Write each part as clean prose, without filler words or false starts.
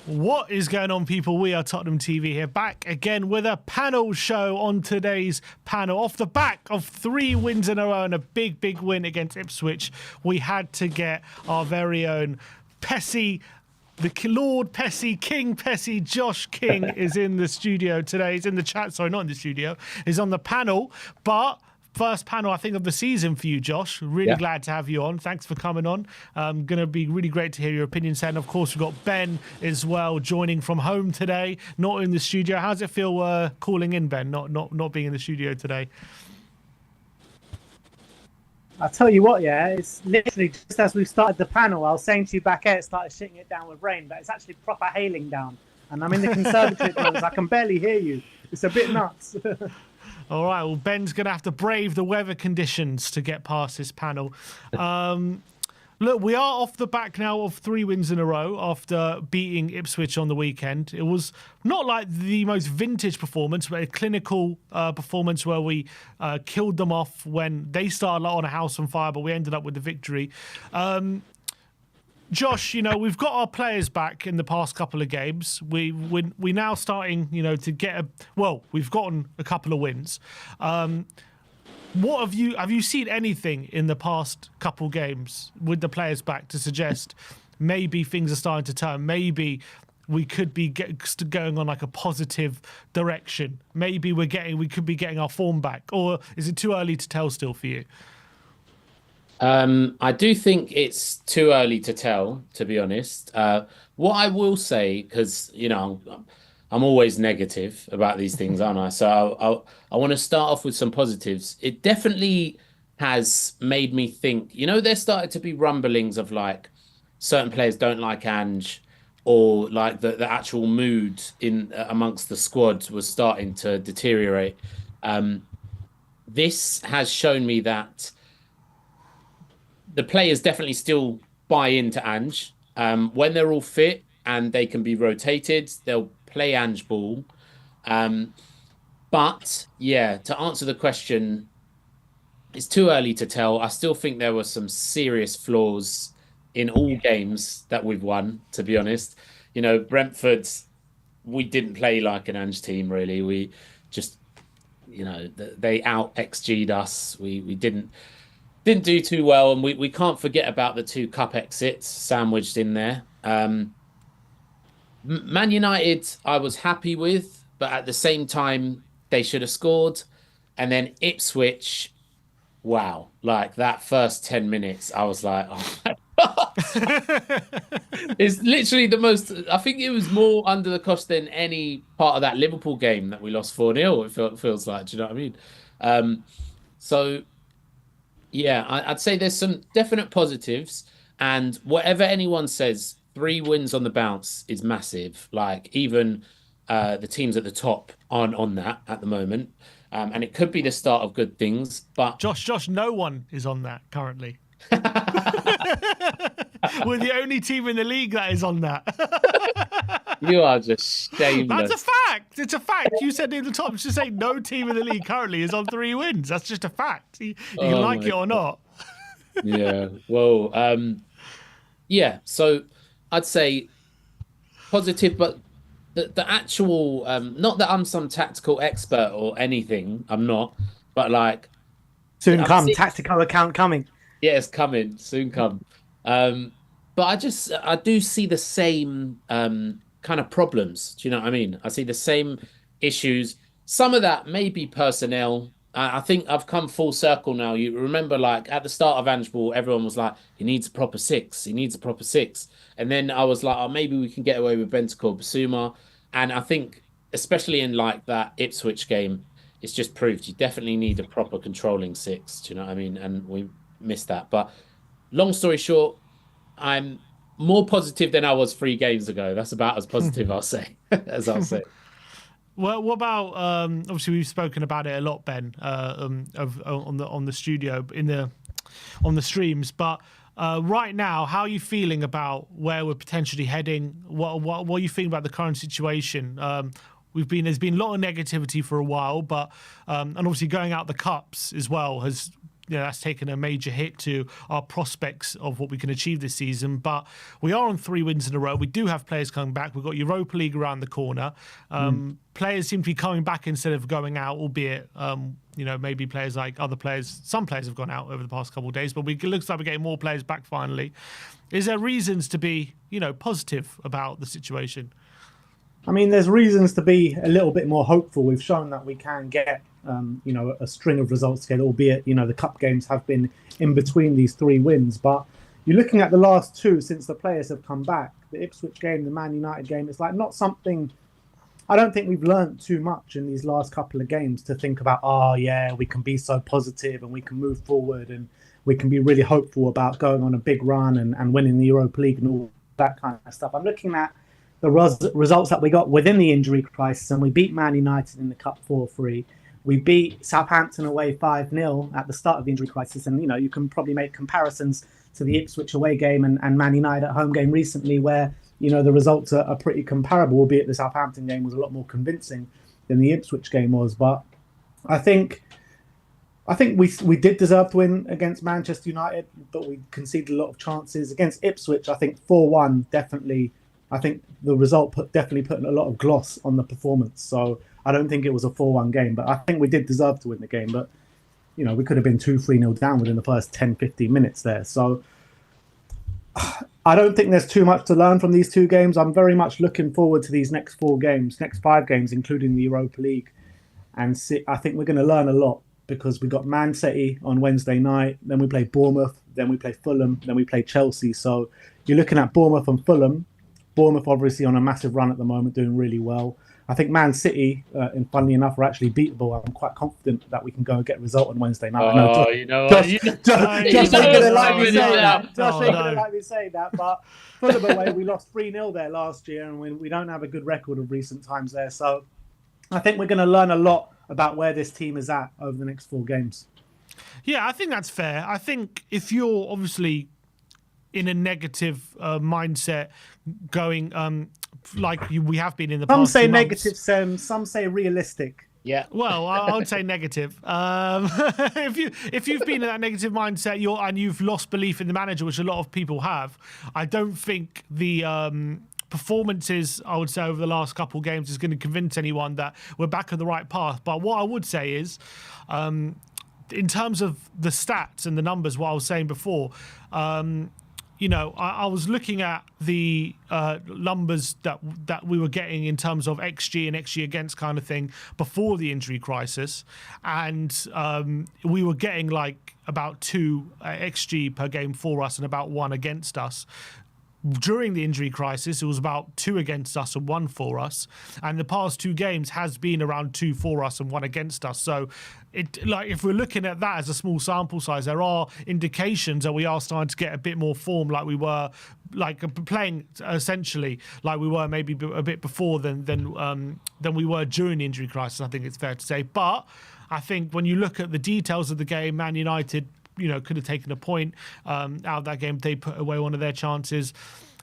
What is going on, people? We are Tottenham TV here, back again with a panel show. On today's panel, off the back of 3 wins in a row and a big win against Ipswich, we had to get our very own Pessy, the Lord Pessy, King Pessy, Josh King is in the studio today. He's in the chat, sorry, not in the studio. He's on the panel, but first panel, I think, of the season for you, Josh. Really glad to have you on. Thanks for coming on. Going to be really great to hear your opinions. And, of course, we've got Ben as well joining from home today, not in the studio. How does it feel calling in, Ben, not being in the studio today? I'll tell you what, it's literally just as we started the panel, I was saying to you back here, it started shitting it down with rain, but it's actually proper hailing down. And I'm in the conservatory, so I can barely hear you. It's a bit nuts. All right, well, Ben's going to have to brave the weather conditions to get past this panel. Look, we are off the back now of 3 wins in a row after beating Ipswich on the weekend. It was not like the most vintage performance, but a clinical performance where we killed them off when they started on a house on fire, but we ended up with the victory. Josh, we've got our players back in the past couple of games. We're now starting, to get we've gotten a couple of wins. What have you seen anything in the past couple games with the players back to suggest maybe things are starting to turn? Maybe we could be going on like a positive direction. Maybe we could be getting our form back, or is it too early to tell still for you? I do think it's too early to tell, to be honest. What I will say, because I'm always negative about these things, aren't I? So I want to start off with some positives. It definitely has made me think, there started to be rumblings of like certain players don't like Ange, or like the actual mood amongst the squad was starting to deteriorate. This has shown me that the players definitely still buy into Ange. When they're all fit and they can be rotated, they'll play Ange ball. But to answer the question, it's too early to tell. I still think there were some serious flaws in all games that we've won, to be honest. Brentford, we didn't play like an Ange team, really. We just, they out XG'd us. We didn't do too well, and we can't forget about the 2 cup exits sandwiched in there. Man United, I was happy with, but at the same time, they should have scored. And then Ipswich, wow, like that first 10 minutes, I was like, oh my God. It's literally the most, I think it was more under the cosh than any part of that Liverpool game that we lost 4-0, it feels like, do you know what I mean? I'd say there's some definite positives, and whatever anyone says, 3 wins on the bounce is massive. Like, even the teams at the top aren't on that at the moment, and it could be the start of good things. But Josh, no one is on that currently. We're the only team in the league that is on that. You are just shameless. That's a fact. It's a fact. You said near the top. Just say no team in the league currently is on 3 wins. That's just a fact. You can like it or not. Yeah. Well, so I'd say positive, but the actual, not that I'm some tactical expert or anything, I'm not, but like... Soon come, tactical account coming. Yeah, it's coming, soon come. But I do see the same kind of problems. Do you know what I mean? I see the same issues. Some of that may be personnel. I think I've come full circle now. You remember, like, at the start of Ange Ball, everyone was like, he needs a proper 6. He needs a proper 6. And then I was like, oh, maybe we can get away with Bentancur Basuma. And I think, especially in, like, that Ipswich game, it's just proved you definitely need a proper controlling 6. Do you know what I mean? And we missed that. But long story short, I'm more positive than I was 3 games ago. That's about as positive I'll say. Well, what about obviously we've spoken about it a lot, Ben, on the studio on the streams. But right now, how are you feeling about where we're potentially heading? What are you feeling about the current situation? There's been a lot of negativity for a while, but and obviously going out the cups as well has that's taken a major hit to our prospects of what we can achieve this season. But we are on 3 wins in a row. We do have players coming back. We've got Europa League around the corner. Players seem to be coming back instead of going out, albeit, maybe players like other players. Some players have gone out over the past couple of days, but it looks like we're getting more players back finally. Is there reasons to be, positive about the situation? I mean, there's reasons to be a little bit more hopeful. We've shown that we can get, a string of results together, albeit, the cup games have been in between these 3 wins. But you're looking at the last 2 since the players have come back. The Ipswich game, the Man United game, it's like not something... I don't think we've learned too much in these last couple of games to think about, we can be so positive and we can move forward and we can be really hopeful about going on a big run and winning the Europa League and all that kind of stuff. I'm looking at the results that we got within the injury crisis, and we beat Man United in the Cup 4-3. We beat Southampton away 5-0 at the start of the injury crisis, and you can probably make comparisons to the Ipswich away game and Man United at home game recently, where the results are pretty comparable, albeit the Southampton game was a lot more convincing than the Ipswich game was. But I think we did deserve to win against Manchester United, but we conceded a lot of chances against Ipswich. I think 4-1 definitely. I think the result definitely put a lot of gloss on the performance. So I don't think it was a 4-1 game, but I think we did deserve to win the game. But, we could have been 2-3-0 down within the first 10, 15 minutes there. So I don't think there's too much to learn from these 2 games. I'm very much looking forward to these next 5 games, including the Europa League. And I think we're going to learn a lot because we got Man City on Wednesday night. Then we play Bournemouth. Then we play Fulham. Then we play Chelsea. So you're looking at Bournemouth and Fulham. Bournemouth obviously on a massive run at the moment, doing really well. I think Man City, and funnily enough, are actually beatable. I'm quite confident that we can go and get a result on Wednesday night. Josh ain't going to like me saying that. Josh ain't going to like me saying that. But Fulham away, we lost 3-0 there last year, and we don't have a good record of recent times there. So I think we're going to learn a lot about where this team is at over the next 4 games. Yeah, I think that's fair. I think if you're obviously in a negative mindset going we have been in the past. Some say 2 months. negative, Sam. Some say realistic. Yeah. Well, I would say negative. If you've been in that negative mindset, and you've lost belief in the manager, which a lot of people have, I don't think the performances, I would say, over the last couple of games is going to convince anyone that we're back on the right path. But what I would say is, in terms of the stats and the numbers, what I was saying before, I was looking at the numbers that we were getting in terms of XG and XG against kind of thing before the injury crisis, and we were getting like about 2 XG per game for us and about 1 against us. During the injury crisis, it was about 2 against us and 1 for us, and the past 2 games has been around 2 for us and 1 against us. So if we're looking at that as a small sample size, there are indications that we are starting to get a bit more form, like we were playing essentially like we were maybe a bit before than we were during the injury crisis. I think it's fair to say. But I think when you look at the details of the game, Man United could have taken a point out of that game. They put away one of their chances.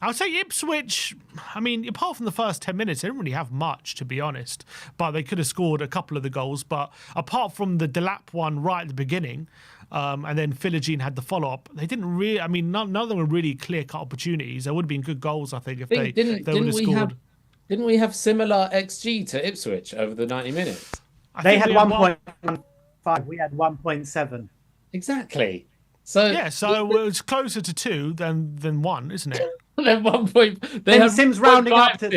I would say Ipswich, I mean, apart from the first 10 minutes, they didn't really have much, to be honest. But they could have scored a couple of the goals. But apart from the Delap one right at the beginning, and then Philogene had the follow-up, they didn't really, I mean, none of them were really clear-cut opportunities. There would have been good goals, I think, if they would have scored. Didn't we have similar XG to Ipswich over the 90 minutes? They had 1.15. We had 1.7. Exactly. So yeah, so it's closer to 2 than 1, isn't it? Then 1 point. They have Sims rounding up to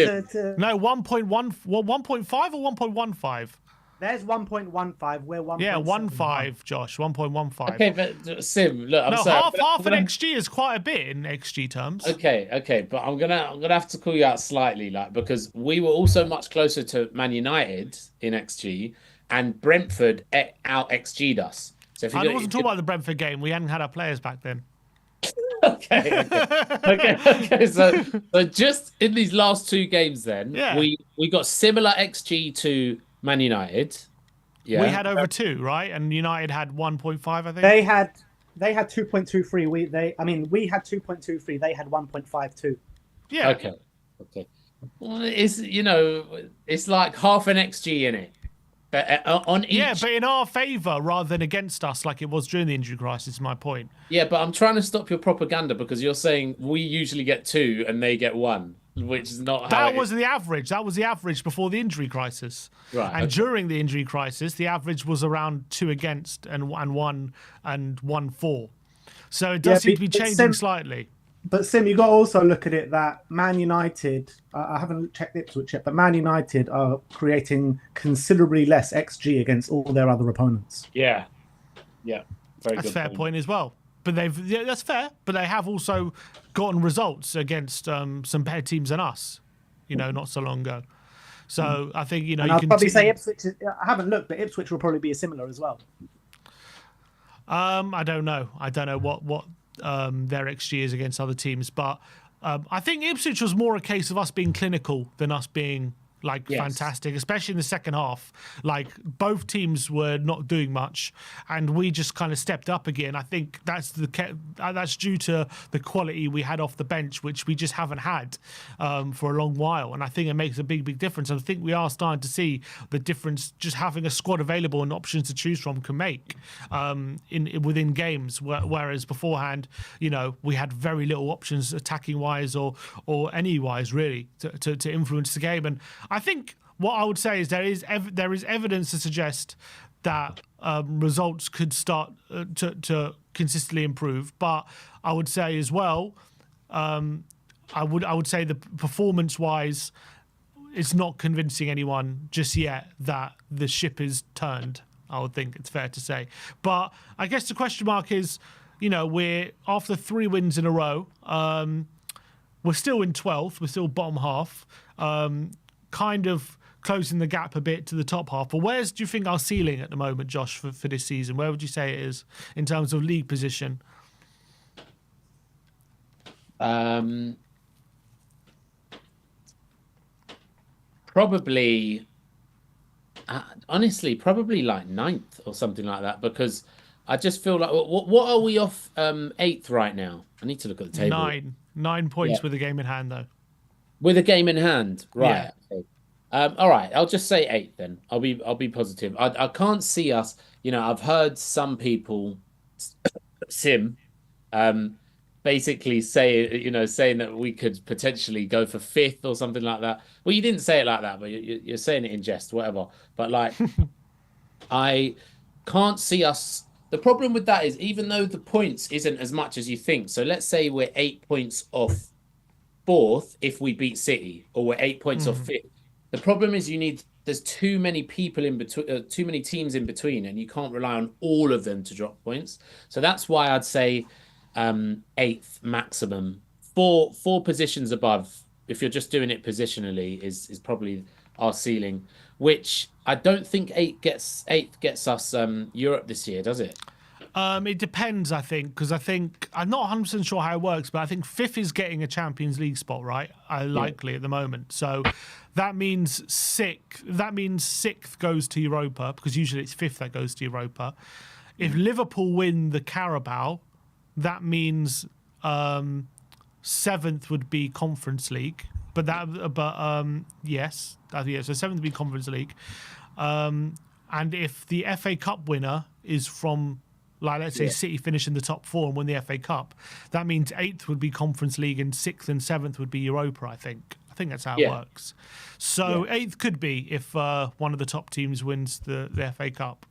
no 1.1, 1.5 or 1.15. There's 1.15. We're 1. Yeah, 1.5, Josh. 1.15. Okay, but Sim, look, I'm sorry. Half an XG is quite a bit in XG terms. Okay, but I'm gonna have to call you out slightly, because we were also much closer to Man United in XG, and Brentford out XG'd us. So if I wasn't talking about the Brentford game. We hadn't had our players back then. Okay. So just in these last 2 games, then we got similar XG to Man United. Yeah, we had over 2, right? And United had 1.5, I think. They had 2.23. We had 2.23. They had 1.52. Yeah. Okay. Well, it's like half an XG in it. On each. Yeah, but in our favour rather than against us, like it was during the injury crisis. Is my point. Yeah, but I'm trying to stop your propaganda because you're saying we usually get 2 and they get 1, which is not how That it was is. the average. That was the average before the injury crisis. Right, And okay. during the injury crisis, the average was around 2 against and 1 for. So it does seem to be changing slightly. But Sim, you got to also look at it that Man United, I haven't checked Ipswich yet, but Man United are creating considerably less XG against all their other opponents. Yeah, very That's a good fair point as well. But that's fair. But they have also gotten results against some better teams than us, not so long ago. So I think, And I'll probably say Ipswich, I haven't looked, but Ipswich will probably be similar as well. I don't know. I don't know what their XG is against other teams, but I think Ipswich was more a case of us being clinical than us being fantastic, especially in the second half. Like both teams were not doing much, and we just kind of stepped up again. I think that's due to the quality we had off the bench, which we just haven't had for a long while. And I think it makes a big difference. I think we are starting to see the difference just having a squad available and options to choose from can make within games. Whereas beforehand, we had very little options attacking wise or any wise really to influence the game. And I think what I would say is there is evidence to suggest that results could start to consistently improve. But I would say as well, I would say the performance-wise, it's not convincing anyone just yet that the ship is turned. I would think it's fair to say. But I guess the question mark is, we're after 3 wins in a row. We're still in 12th. We're still bottom half. Kind of closing the gap a bit to the top half. But where's do you think our ceiling at the moment, Josh, for this season? Where would you say it is in terms of league position? Probably, honestly, probably like 9th or something like that, because I just feel like what are we off 8th right now? I need to look at the table. 9 points with a game in hand, though. With a game in hand, right? Yeah. Okay. All right, I'll just say 8th then. I'll be positive. I can't see us. I've heard some people, Sim, basically saying that we could potentially go for 5th or something like that. Well, you didn't say it like that, but you're saying it in jest, whatever. But like, I can't see us. The problem with that is even though the points isn't as much as you think. So let's say we're 8 points off 4th if we beat City, or we're 8 points off 5th. The problem is there's too many people in between, too many teams in between, and you can't rely on all of them to drop points. So that's why I'd say 8th maximum. Four positions above, if you're just doing it positionally, is probably our ceiling, which I don't think 8th gets us Europe this year, does it? It depends, I think, because I think I'm not 100% sure how it works, but I think 5th is getting a Champions League spot, right? Likely at the moment. So that means 6th goes to Europa, because usually it's 5th that goes to Europa. If Liverpool win the Carabao, that means 7th would be Conference League. So 7th would be Conference League. And if the FA Cup winner is from, like, let's say City finish in the top 4 and win the FA Cup, that means 8th would be Conference League and 6th and 7th would be Europa, I think. I think that's how it works. So 8th could be if one of the top teams wins the FA Cup.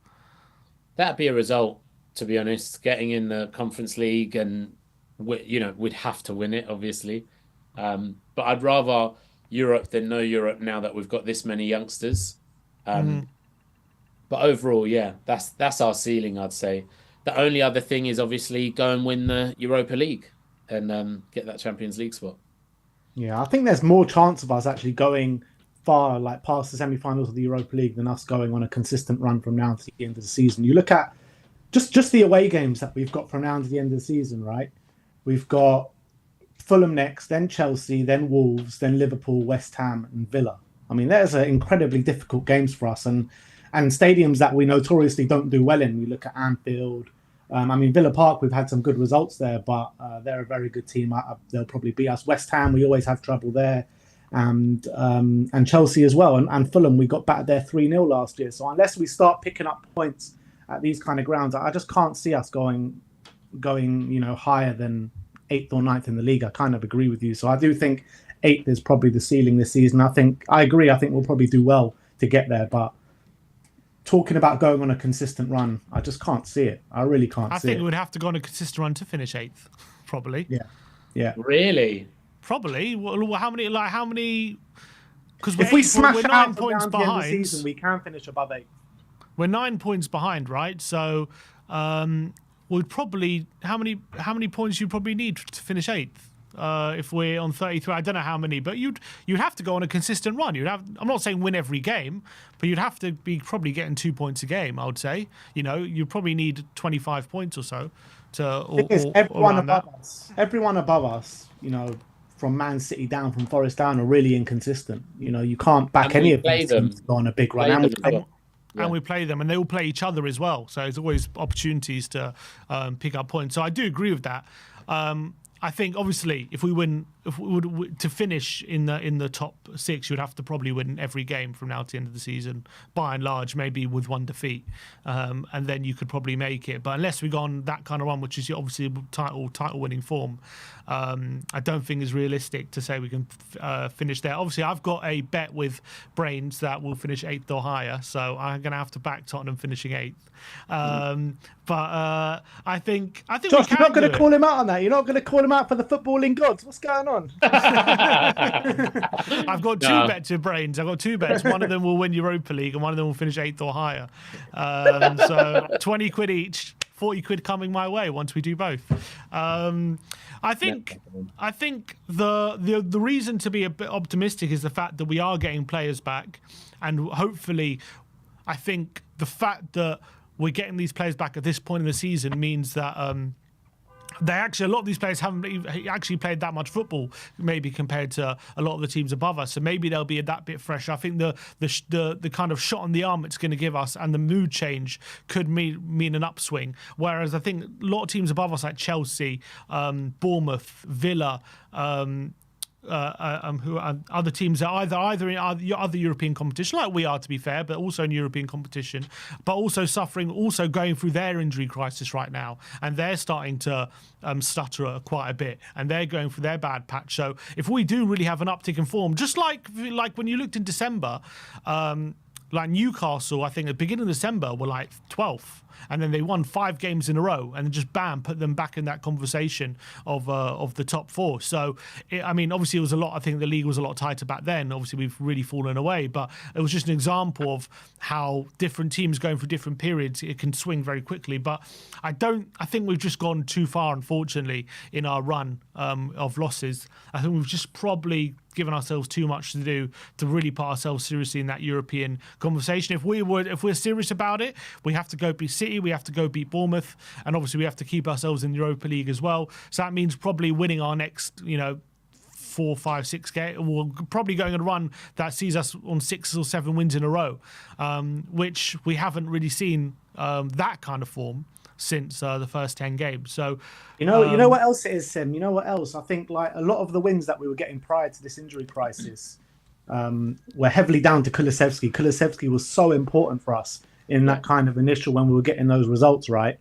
That'd be a result, to be honest. Getting in the Conference League, and we'd have to win it, obviously. But I'd rather Europe than no Europe now that we've got this many youngsters. But overall, that's our ceiling, I'd say. The only other thing is obviously go and win the Europa League and get that Champions League spot. Yeah, I think there's more chance of us actually going far, like past the semi-finals of the Europa League, than us going on a consistent run from now to the end of the season. You look at just the away games that we've got from now to the end of the season, right? We've got Fulham next, then Chelsea, then Wolves, then Liverpool, West Ham, and Villa. I mean, there's incredibly difficult games for us, and stadiums that we notoriously don't do well in. You look at Anfield. Villa Park, we've had some good results there, but they're a very good team. They'll probably beat us. West Ham, we always have trouble there. and Chelsea as well, and Fulham. We got battered there 3-0 last year. So unless we start picking up points at these kind of grounds, I just can't see us going higher than 8th or 9th in the league. I kind of agree with you. So I do think 8th is probably the ceiling this season. I agree. I think we'll probably do well to get there, but talking about going on a consistent run, I just can't see it. I really can't see it. I think we would have to go on a consistent run to finish 8th, probably. Yeah. Really? Probably. Well, how many? Because if we smash we're 9 points down behind, the end of the season, we can finish above 8th. We're 9 points behind, right? So, we'd probably how many points you probably need to finish 8th? If we're on 33, I don't know how many, but you'd have to go on a consistent run. I'm not saying win every game, but you'd have to be probably getting 2 points a game. I would say, you'd probably need 25 points or so everyone above us, from Man City down, from Forest down, are really inconsistent. You can't back any of these teams to go on a big run. And we play them, and they all play each other as well. So there's always opportunities to pick up points. So I do agree with that. I think obviously if we would to finish in the top 6, you'd have to probably win every game from now to the end of the season, by and large, maybe with one defeat, and then you could probably make it. But unless we go on that kind of run, which is obviously title winning form, I don't think it's realistic to say we can finish there. Obviously, I've got a bet with Brains that we'll finish 8th or higher, so I'm going to have to back Tottenham finishing 8th. But I think Josh, you're not going to call him out on that. You're not going to call him out for the footballing gods. What's going on? I've got two bets with Brains. I've got 2 bets. One of them will win Europa League, and one of them will finish 8th or higher. So 20 quid each, 40 quid coming my way once we do both. I think the reason to be a bit optimistic is the fact that we are getting players back, and hopefully, I think the fact that we're getting these players back at this point in the season means that a lot of these players haven't actually played that much football, maybe compared to a lot of the teams above us. So maybe they'll be that bit fresher. I think the kind of shot on the arm it's going to give us and the mood change could mean an upswing. Whereas I think a lot of teams above us, like Chelsea, Bournemouth, Villa, who are other teams that either in other European competition, like we are, to be fair, but also in European competition, but also going through their injury crisis right now, and they're starting to stutter quite a bit, and they're going through their bad patch. So if we do really have an uptick in form, just like when you looked in December, like Newcastle, I think at the beginning of December were like 12th, and then they won 5 games in a row, and then just bam, put them back in that conversation of the top 4. So, obviously it was a lot. I think the league was a lot tighter back then. Obviously we've really fallen away, but it was just an example of how different teams going through different periods, it can swing very quickly. But I think we've just gone too far, unfortunately, in our run of losses. I think we've just probably given ourselves too much to do to really put ourselves seriously in that European conversation. If we're serious about it, we have to go beat City, we have to go beat Bournemouth, and obviously we have to keep ourselves in the Europa League as well. So that means probably winning our next, 4, 5, 6 games. We're probably going on a run that sees us on 6 or 7 wins in a row, which we haven't really seen that kind of form since the first 10 games. So you know what else it is, Sim? You know what else? I think like a lot of the wins that we were getting prior to this injury crisis were heavily down to Kulusevski. Kulusevski was so important for us in that kind of initial when we were getting those results right.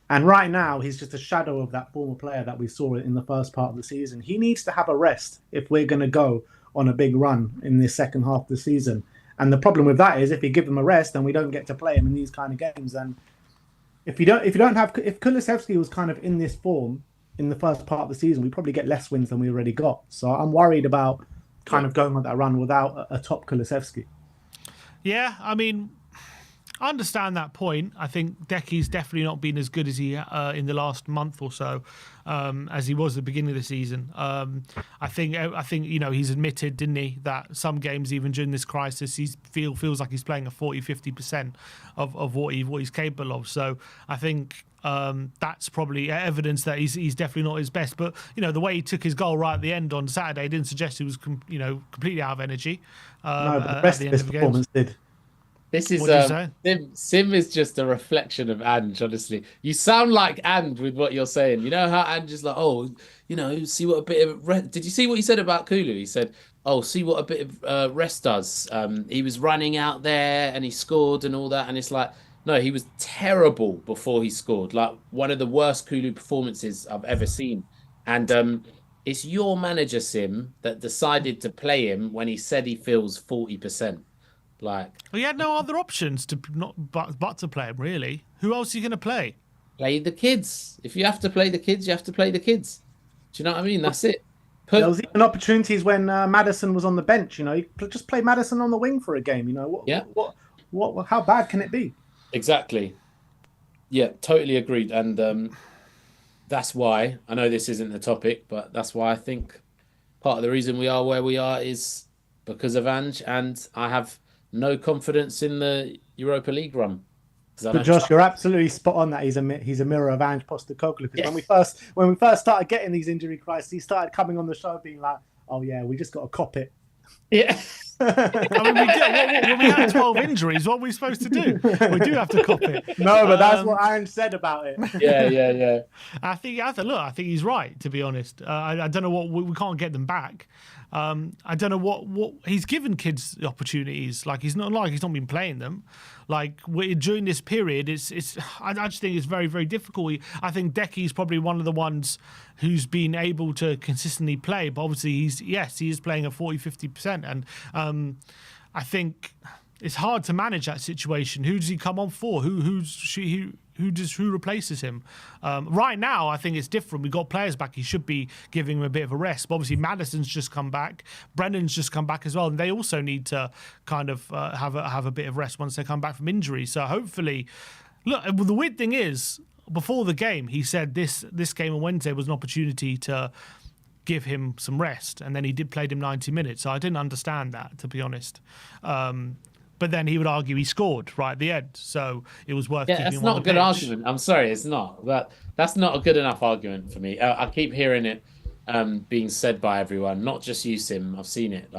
And right now, he's just a shadow of that former player that we saw in the first part of the season. He needs to have a rest if we're going to go on a big run in this second half of the season. And the problem with that is if you give him a rest, then we don't get to play him in these kind of games. And if Kulusevski was kind of in this form in the first part of the season, we probably get less wins than we already got. So I'm worried about kind of going on that run without a top Kulusevski. Yeah, I understand that point. I think Decky's definitely not been as good as he in the last month or so as he was at the beginning of the season. I think he's admitted, didn't he, that some games even during this crisis he feels like he's playing a 40-50% of what he's capable of. So I think that's probably evidence that he's definitely not his best. But the way he took his goal right at the end on Saturday didn't suggest he was completely out of energy. No, but the rest of his performance did. This is Sim is just a reflection of Ange, honestly. You sound like Ange with what you're saying. You know how Ange is like, see what a bit of did you see what he said about Kulu? He said, oh, see what a bit of rest does. He was running out there and he scored and all that. And it's like, no, he was terrible before he scored. Like one of the worst Kulu performances I've ever seen. And it's your manager, Sim, that decided to play him when he said he feels 40%. Like, Well, he had no other options to not but to play him, really. Who else are you going to play? play the kids. If you have to play the kids, you have to play the kids. Do you know what I mean? That's it. There was even opportunities when Maddison was on the bench. You know, you just play Maddison on the wing for a game. You know, Yeah. How bad can it be? Exactly. Yeah, totally agreed. And that's why, I know this isn't the topic, but that's why I think part of the reason we are where we are is because of Ange, and I have no confidence in the Europa League run. But Josh, you're absolutely spot on that he's a mirror of Ange Postecoglou. Because when we first started getting these injury crises, he started coming on the show being like, "Oh yeah, we just got to cop it." Yeah. I mean, when we had 12 injuries, what are we supposed to do? We do have to cop it. No, but that's what Ange said about it. Yeah. I think he's right, to be honest. I don't know what we can't get them back. I don't know what he's given kids the opportunities. Like he's not been playing them. Like during this period, I just think it's very, very difficult. I think Decky's probably one of the ones who's been able to consistently play, but obviously he is playing at 40-50%, and I think it's hard to manage that situation. Who does he come on for? Who replaces him? Right now, I think it's different. We've got players back. He should be giving him a bit of a rest. But obviously, Maddison's just come back. Brennan's just come back as well, and they also need to kind of have a bit of rest once they come back from injury. So hopefully, look. The weird thing is, before the game, he said this game on Wednesday was an opportunity to give him some rest, and then he played him 90 minutes. So I didn't understand that, to be honest. But then he would argue he scored right at the end, so it was worth keeping him on the bench. That's not a good pitch. argument. I'm sorry, it's not. But that's not a good enough argument for me. I keep hearing it being said by everyone, not just you, Sim. I've seen it.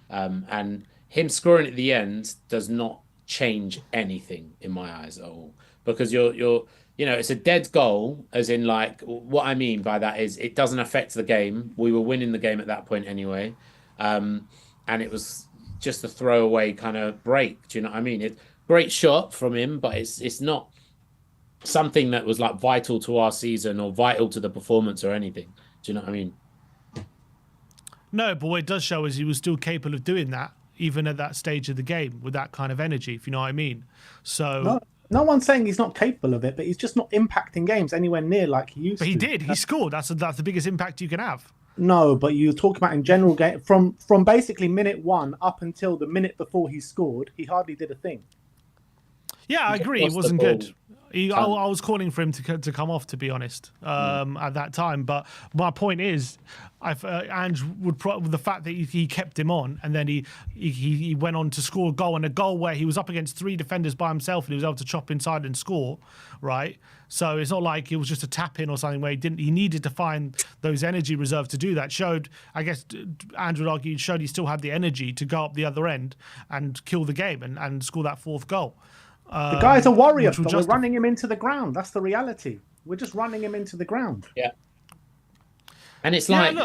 And him scoring at the end does not change anything in my eyes at all, because you're it's a dead goal. As in, like, what I mean by that is it doesn't affect the game. We were winning the game at that point anyway, and it was just a throwaway kind of break. Do you know what I mean? It's great shot from him, but it's not something that was like vital to our season or vital to the performance or anything. Do you know what I mean? No, but what it does show is he was still capable of doing that, even at that stage of the game, with that kind of energy, if you know what I mean. So no one's saying he's not capable of it, but he's just not impacting games anywhere near like he used to. But he did. He scored. That's the biggest impact you can have. No, but you're talking about in general game from basically minute 1 up until the minute before he scored, he hardly did a thing. Yeah, I agree. He wasn't good. I was calling for him to come off, to be honest, at that time. But my point is, Ange would the fact that he kept him on, and then he went on to score a goal, and a goal where he was up against 3 defenders by himself, and he was able to chop inside and score, right? So it's not like it was just a tap in or something where he needed to find those energy reserves to do that. Showed, I guess, Andrew would argue, showed he still had the energy to go up the other end and kill the game and score that 4th goal. The guy's a warrior, but we're running him into the ground. That's the reality. We're just running him into the ground. Yeah. And it's like,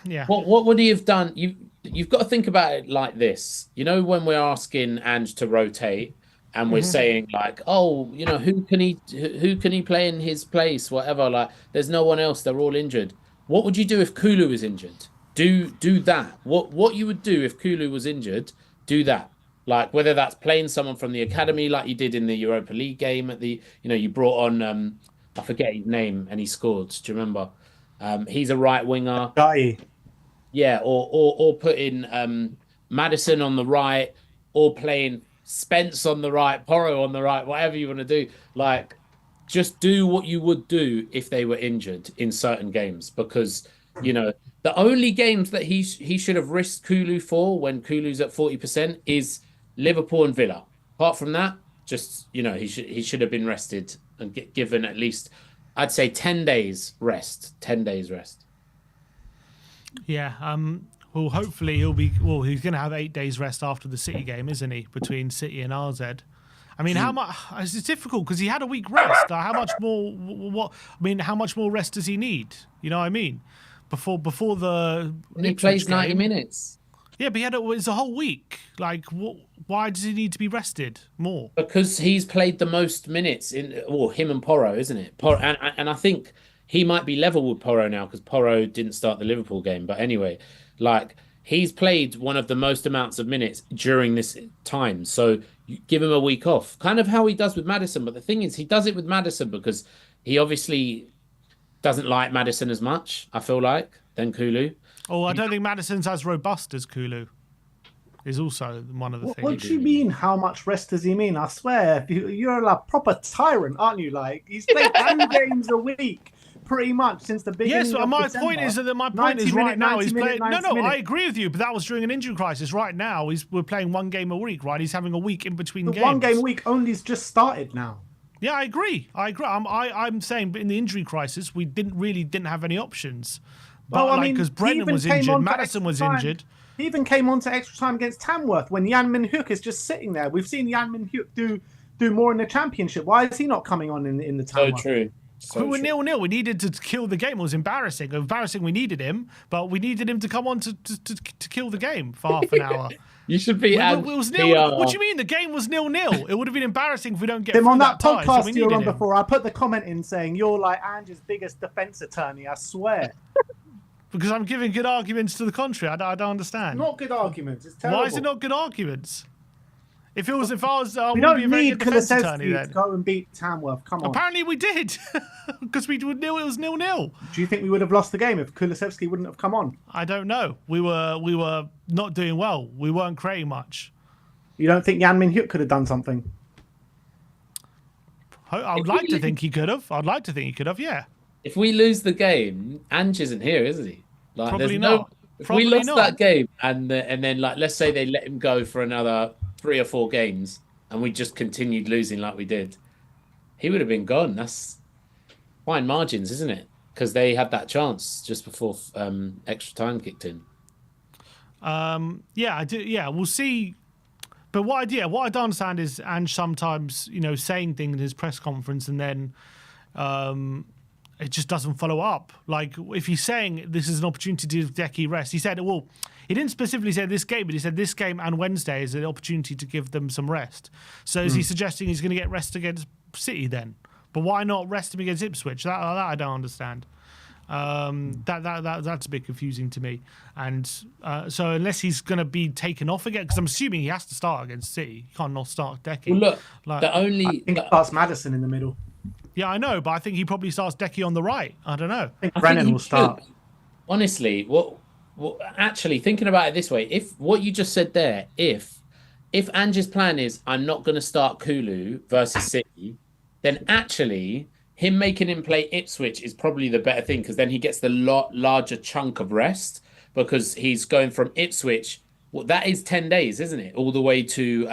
yeah. What would he have done? You've got to think about it like this. You know, when we're asking Ange to rotate, and we're saying like, oh, who can he play in his place? Whatever. Like, there's no one else. They're all injured. What would you do if Kulu is injured? Do that. What you would do if Kulu was injured? Do that. Like, whether that's playing someone from the academy, like you did in the Europa League game at the, you brought on, I forget his name, and he scored. Do you remember? He's a right winger. Yeah, or putting Maddison on the right, or playing Spence on the right, Porro on the right, whatever you want to do. Like, just do what you would do if they were injured in certain games, because the only games that he should have risked Kulu for when Kulu's at 40% is Liverpool and Villa. Apart from that, just he should have been rested and given at least, I'd say, 10 days rest. 10 days rest. Yeah. Well, hopefully he's going to have 8 days rest after the City game, isn't he? Between City and RZ. I mean, how much? It's difficult because he had a week rest. How much more? How much more rest does he need? You know what I mean? Before the he plays 90 minutes. Yeah, but it's a whole week. Like, why does he need to be rested more? Because he's played the most minutes him and Porro, isn't it? And I think he might be level with Porro now because Porro didn't start the Liverpool game. But anyway, like he's played one of the most amounts of minutes during this time. So you give him a week off, kind of how he does with Maddison. But the thing is, he does it with Maddison because he obviously doesn't like Maddison as much, I feel like, than Kulu. Oh, I don't think Maddison's as robust as Kulu. Is also one of the things. What do you mean? How much rest does he mean? I swear, you're a proper tyrant, aren't you? Like he's played 2 games a week, pretty much since the beginning. Yes, of my December. point is that my point is right now he's playing. No, minutes. I agree with you, but that was during an injury crisis. Right now, we're playing 1 game a week. Right, he's having a week in between games. 1 game a week only's just started now. Yeah, I agree. I'm saying in the injury crisis we didn't have any options. But I mean, because Brennan was injured, Maddison was injured. He even came on to extra time against Tamworth when Jan Min-hyuk is just sitting there. We've seen Jan Min-hyuk do more in the Championship. Why is he not coming on in the Tamworth? So true. We were 0-0. We needed to kill the game. It was embarrassing. We needed him, but we needed him to come on to kill the game for half an hour. You should be. It was 0-0. What do you mean? The game was 0-0. It would have been embarrassing if we don't get Tim, through on that tie, podcast so you were on before, I put the comment in saying you're like Ange's biggest defence attorney. I swear. Because I'm giving good arguments to the contrary. I don't understand. Not good arguments. It's terrible. Why is it not good arguments? If I was, we don't need Kulusevski to go and beat Tamworth. Come on. Apparently we did, because it was 0-0. Do you think we would have lost the game if Kulusevski wouldn't have come on? I don't know. We were not doing well. We weren't creating much. You don't think Jan Min-hyuk could have done something? I would like to think he could have. I'd like to think he could have. Yeah. If we lose the game, Ange isn't here, isn't he? Like, probably not. If Probably we lost not. that game and then like let's say they let him go for another 3 or 4 games and we just continued losing like we did, he would have been gone. That's fine margins, isn't it? Because they had that chance just before extra time kicked in. Yeah, I do. Yeah, we'll see. But what I don't understand is Ange sometimes, saying things in his press conference and then it just doesn't follow up. Like, if he's saying this is an opportunity to give Decky rest, he said, well, he didn't specifically say this game, but he said this game and Wednesday is an opportunity to give them some rest. So is he suggesting he's going to get rest against City then? But why not rest him against Ipswich? That I don't understand. That's a bit confusing to me. And so unless he's going to be taken off again, because I'm assuming he has to start against City. He can't not start Decky. Well, look, I think it starts Maddison in the middle. Yeah, I know, but I think he probably starts Decky on the right. I don't know. I think Brennan will start. Honestly, actually thinking about it this way, if what you just said there, if Ange's plan is I'm not going to start Kulu versus City, then actually him making him play Ipswich is probably the better thing because then he gets the larger chunk of rest because he's going from Ipswich. Well, that is 10 days, isn't it? All the way to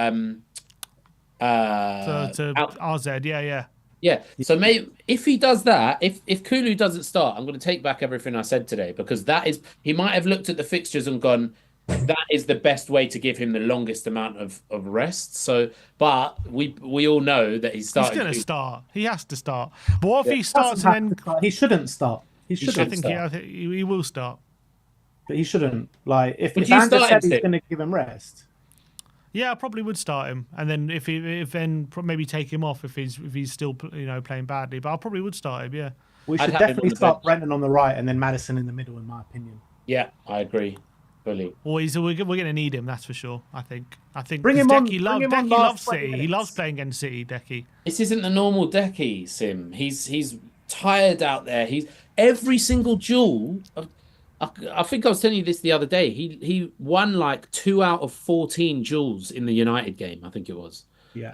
RZ. Yeah. Yeah. So maybe if he does that, if Kulu doesn't start, I'm going to take back everything I said today because he might have looked at the fixtures and gone, that is the best way to give him the longest amount of rest. So, but we all know that he's starting. He's going to start. He has to start. But what if he starts and then he shouldn't start? I think he will start. But he shouldn't. Like if Andy said he's going to give him rest. Yeah, I probably would start him, and then if then maybe take him off if he's still playing badly. But I probably would start him. Yeah, we should definitely start Brennan on the right and then Maddison in the middle, in my opinion. Yeah, I agree fully. Well, we're going to need him, that's for sure. I think. Bring him on. Decky loves City. He loves playing against City. Decky. This isn't the normal Decky, Sim. He's tired out there. He's every single duel. I think I was telling you this the other day. He won like 2 out of 14 duels in the United game. I think it was. Yeah.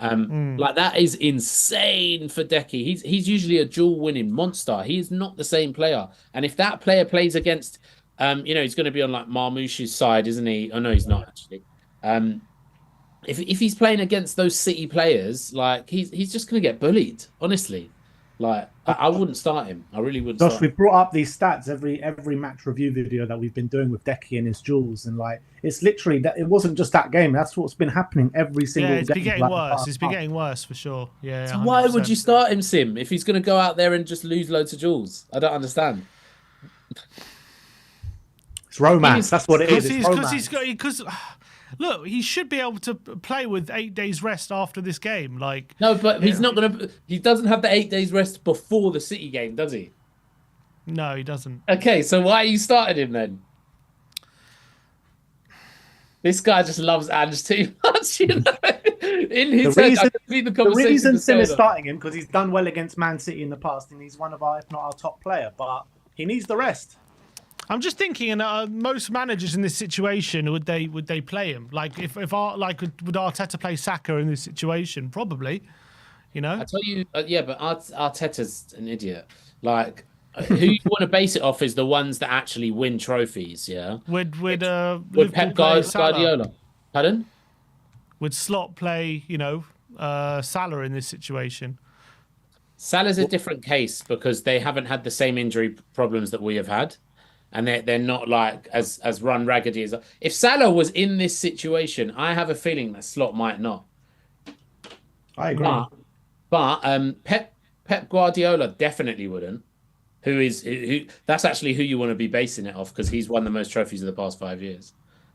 Like that is insane for Decky. He's usually a duel winning monster. He is not the same player. And if that player plays against, he's going to be on like Marmoush's side, isn't he? Oh no, he's not actually. If he's playing against those City players, like he's just going to get bullied. Honestly. Like I wouldn't start him. I really wouldn't. Josh, we've brought up these stats every match review video that we've been doing with Decky and his duels, and like it's literally that it wasn't just that game. That's what's been happening every single. Yeah, it's been getting worse. It's been getting worse for sure. Yeah. So why would you start him, Sim, if he's going to go out there and just lose loads of duels? I don't understand. It's It's romance. That's what it is. It's romance. Because look, he should be able to play with 8 days rest after this game. Like no, but he's not gonna. He doesn't have the 8 days rest before the City game, does he? No, he doesn't. Okay, so why are you starting him then? This guy just loves Ange too much, you know. In his head, I can see the reason Sim is starting him because he's done well against Man City in the past, and he's one of our, if not our top player. But he needs the rest. I'm just thinking, most managers in this situation would they play him? Like would Arteta play Saka in this situation? Probably, you know. I tell you, yeah, but Arteta's an idiot. Like, who you want to base it off is the ones that actually win trophies. Yeah. Would Pep Guardiola? Pardon? Would Slot play, Salah in this situation? Salah's a different case because they haven't had the same injury problems that we have had. And they're not like as run raggedy as. If Salah was in this situation, I have a feeling that Slot might not. I agree. But Pep Guardiola definitely wouldn't. Who? That's actually who you want to be basing it off because he's won the most trophies of the past 5 years.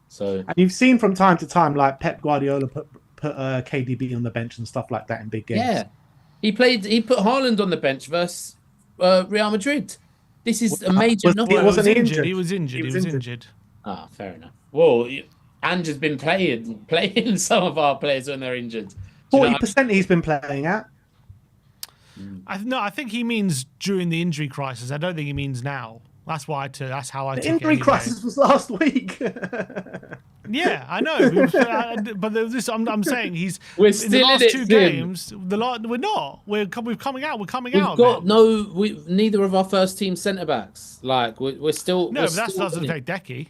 So and you've seen from time to time like Pep Guardiola put KDB on the bench and stuff like that in big games. Yeah, he put Haaland on the bench versus Real Madrid. This is a major. He wasn't injured. He was injured. Ah, fair enough. Well, Ange has been playing some of our players when they're injured. 40% he's been playing at. I think he means during the injury crisis. I don't think he means now. That's how I took it. The injury crisis was last week. Yeah, I know. But I'm saying we're in still the last in it, two Tim. games. We're not. We're coming out. We're coming out. Neither of our first team centre backs. Like we're still. No, but that doesn't affect Decky.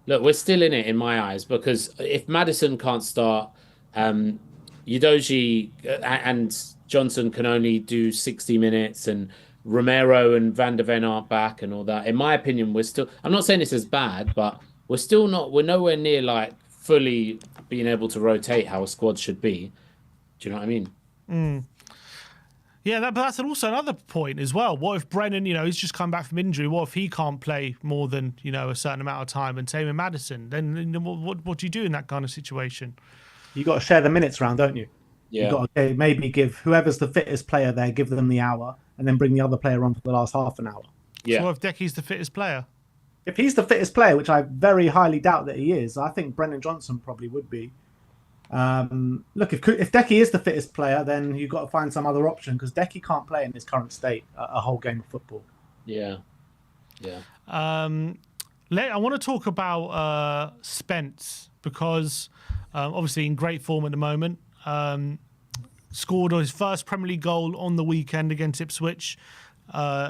Look, we're still in it in my eyes because if Maddison can't start, Udogie and Johnson can only do 60 minutes, and Romero and Van der Ven aren't back, and all that. In my opinion, we're still. I'm not saying this is bad, but we're still not. We're nowhere near like fully being able to rotate how a squad should be. Do you know what I mean? Mm. Yeah, but that's also another point as well. What if Brennan, he's just come back from injury? What if he can't play more than a certain amount of time? And same with Maddison. Then what do you do in that kind of situation? You got to share the minutes around, don't you? Yeah. You got to maybe give whoever's the fittest player there, give them the hour, and then bring the other player on for the last half an hour. Yeah. So what if Decky's the fittest player? If he's the fittest player, which I very highly doubt that he is, I think Brennan Johnson probably would be. Look, if Decky is the fittest player, then you've got to find some other option because Decky can't play in his current state a whole game of football. Yeah. Yeah. I want to talk about Spence because obviously in great form at the moment. Scored his first Premier League goal on the weekend against Ipswich,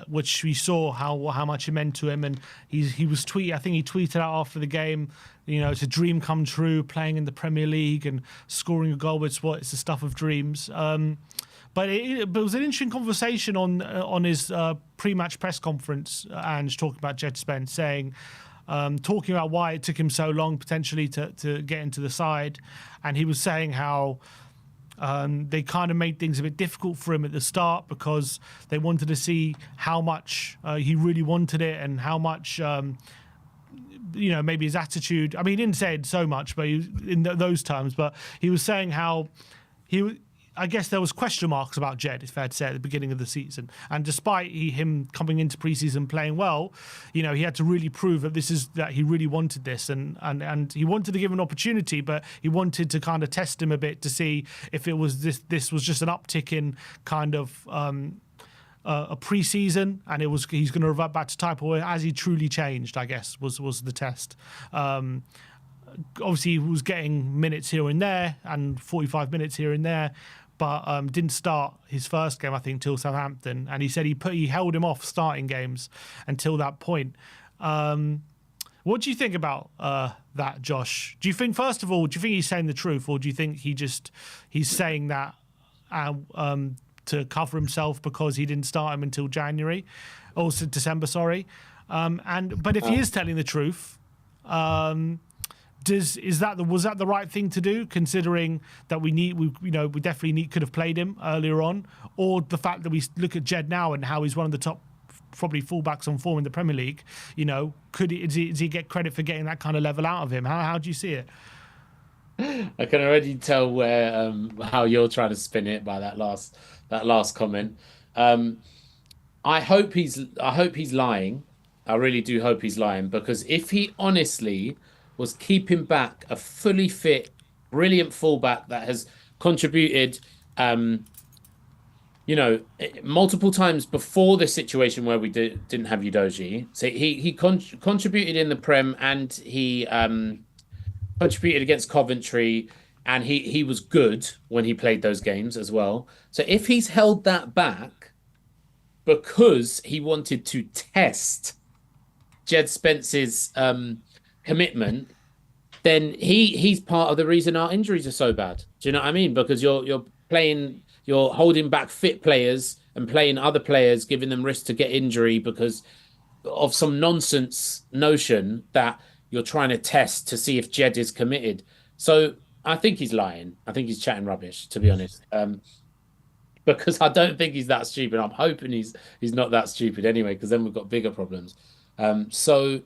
which we saw how much it meant to him. And he was I think he tweeted out after the game, it's a dream come true playing in the Premier League and scoring a goal. It's the stuff of dreams. But it was an interesting conversation on his pre-match press conference. Ange talking about Jed Spence saying. Talking about why it took him so long potentially to get into the side. And he was saying how they kind of made things a bit difficult for him at the start because they wanted to see how much he really wanted it and how much, maybe his attitude. I mean, he didn't say it so much, but in those terms, but he was saying how I guess there was question marks about Jed, it's fair to say, at the beginning of the season. And despite him coming into preseason playing well, he had to really prove that he really wanted this and he wanted to give him an opportunity, but he wanted to kind of test him a bit to see if it was this was just an uptick in kind of a preseason and he's going to revert back to type, or has he truly changed, I guess, was the test. Obviously, he was getting minutes here and there and 45 minutes here and there, but didn't start his first game, I think, till Southampton. And he said he held him off starting games until that point. What do you think about that, Josh? Do you think, first of all, he's saying the truth, or do you think he's saying that to cover himself because he didn't start him until January, or December, sorry? But if he is telling the truth, was that the right thing to do, considering that we definitely could have played him earlier on, or the fact that we look at Jed now and how he's one of the top probably fullbacks on form in the Premier League. You know, does he get credit for getting that kind of level out of him? How do you see it? I can already tell where how you're trying to spin it by that last comment. Um, I hope he's lying. I really do hope he's lying, because if he honestly was keeping back a fully fit, brilliant fullback that has contributed, multiple times before this situation where we didn't have Udogie. So he contributed in the Prem, and he contributed against Coventry, and he was good when he played those games as well. So if he's held that back because he wanted to test Jed Spence's commitment, then he's part of the reason our injuries are so bad. Do you know what I mean? Because you're holding back fit players and playing other players, giving them risk to get injury because of some nonsense notion that you're trying to test to see if Jed is committed. So I think he's lying. I think he's chatting rubbish, to be honest. Because I don't think he's that stupid. I'm hoping he's not that stupid anyway, because then we've got bigger problems. So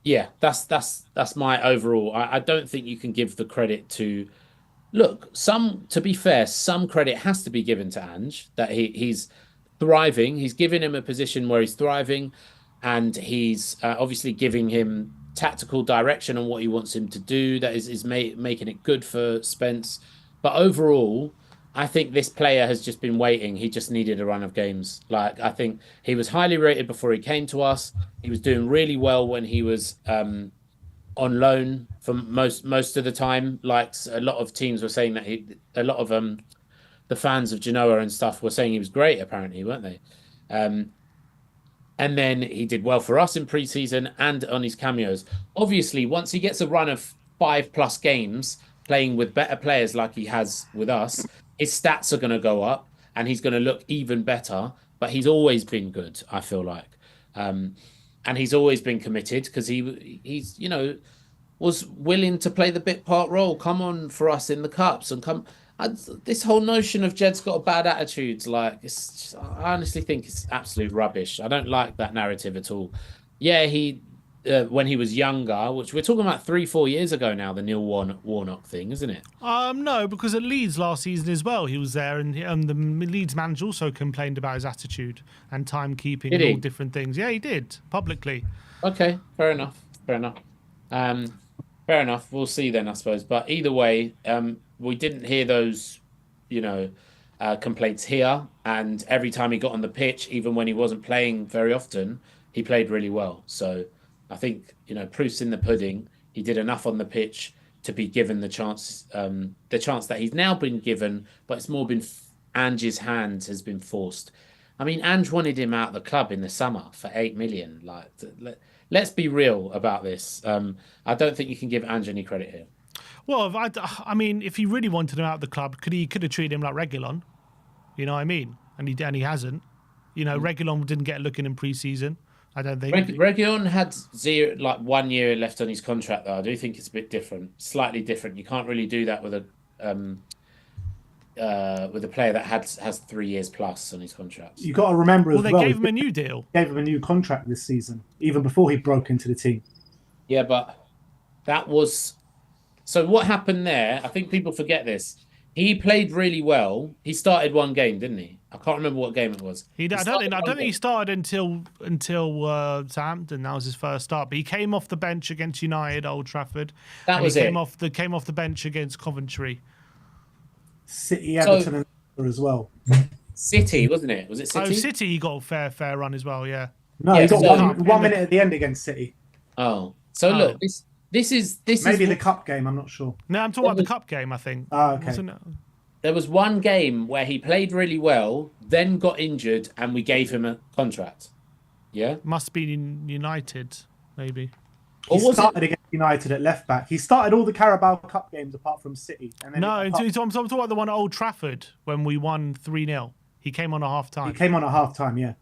yeah, that's my overall. I don't think you can give the credit to. Look, to be fair, some credit has to be given to Ange, that he's thriving. He's giving him a position where he's thriving, and he's obviously giving him tactical direction on what he wants him to do. That is making it good for Spence. But overall, I think this player has just been waiting. He just needed a run of games. Like, I think he was highly rated before he came to us. He was doing really well when he was on loan for most of the time. Like, a lot of teams were saying that a lot of the fans of Genoa and stuff were saying he was great, apparently, weren't they? And then he did well for us in pre-season and on his cameos. Obviously, once he gets a run of 5+ games playing with better players like he has with us, his stats are going to go up and he's going to look even better. But he's always been good, I feel like. And he's always been committed, because he's was willing to play the bit part role. Come on for us in the cups and come. This whole notion of Jed's got a bad attitude, like, I honestly think it's absolute rubbish. I don't like that narrative at all. Yeah, he when he was younger, which we're talking about 3-4 years ago now, the Neil Warnock thing, isn't it? No, because at Leeds last season as well, he was there, and the Leeds manager also complained about his attitude and timekeeping and all different things. Yeah, he did, publicly. Okay, fair enough. Fair enough. We'll see then, I suppose. But either way, we didn't hear those, complaints here. And every time he got on the pitch, even when he wasn't playing very often, he played really well. So I think, proof's in the pudding. He did enough on the pitch to be given the chance that he's now been given, but it's more been Ange's hand has been forced. I mean, Ange wanted him out of the club in the summer for 8 million. Like, let's be real about this. I don't think you can give Ange any credit here. Well, I mean, if he really wanted him out of the club, could have treated him like Reguilon? You know what I mean? And he hasn't. Reguilon didn't get a look in pre-season, I don't think. Reguilon had 1 year left on his contract, though. I do think it's a bit different, slightly different. You can't really do that with a player that has 3 years plus on his contract. You got to remember as well. Well, they gave him a new deal. Gave him a new contract this season, even before he broke into the team. Yeah, but that was. So what happened there? I think people forget this. He played really well. He started one game, didn't he? I can't remember what game it was. I don't think he started until Southampton. That was his first start. But he came off the bench against United, Old Trafford. That was it. He came off the bench against Coventry. City, Everton, and as well. City, wasn't it? Was it City? Oh, City, he got a fair run as well. Yeah. No, he got one minute at the end against City. Oh, so look, this is maybe the cup game. I'm not sure. No, I'm talking about the cup game, I think. Oh, okay. There was one game where he played really well, then got injured, and we gave him a contract. Yeah? Must be in United, maybe. He started against United at left back. He started all the Carabao Cup games apart from City. And then I'm talking about the one at Old Trafford when we won 3-0. He came on at half-time. He came on at half-time, yeah.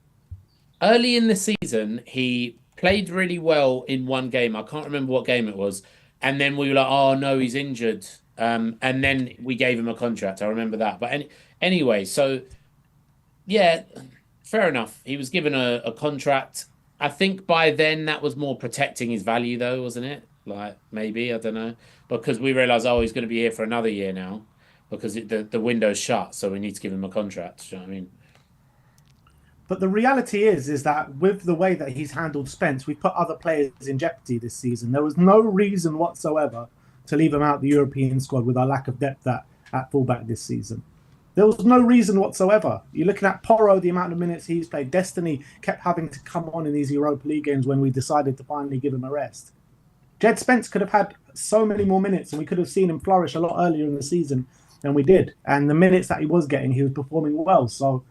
Early in the season, he played really well in one game. I can't remember what game it was. And then we were like, oh, no, he's injured. And then we gave him a contract. I remember that. But anyway, so, yeah, fair enough. He was given a contract. I think by then that was more protecting his value, though, wasn't it? Like maybe I don't know, because we realized, oh, he's going to be here for another year now, because the window's shut, so we need to give him a contract. Do you know what I mean? But the reality is that with the way that he's handled Spence, we've put other players in jeopardy this season. There was no reason whatsoever to leave him out the European squad with our lack of depth at fullback this season. There was no reason whatsoever. You're looking at Porro, the amount of minutes he's played. Destiny kept having to come on in these Europa League games when we decided to finally give him a rest. Jed Spence could have had so many more minutes, and we could have seen him flourish a lot earlier in the season than we did. And the minutes that he was getting, he was performing well. So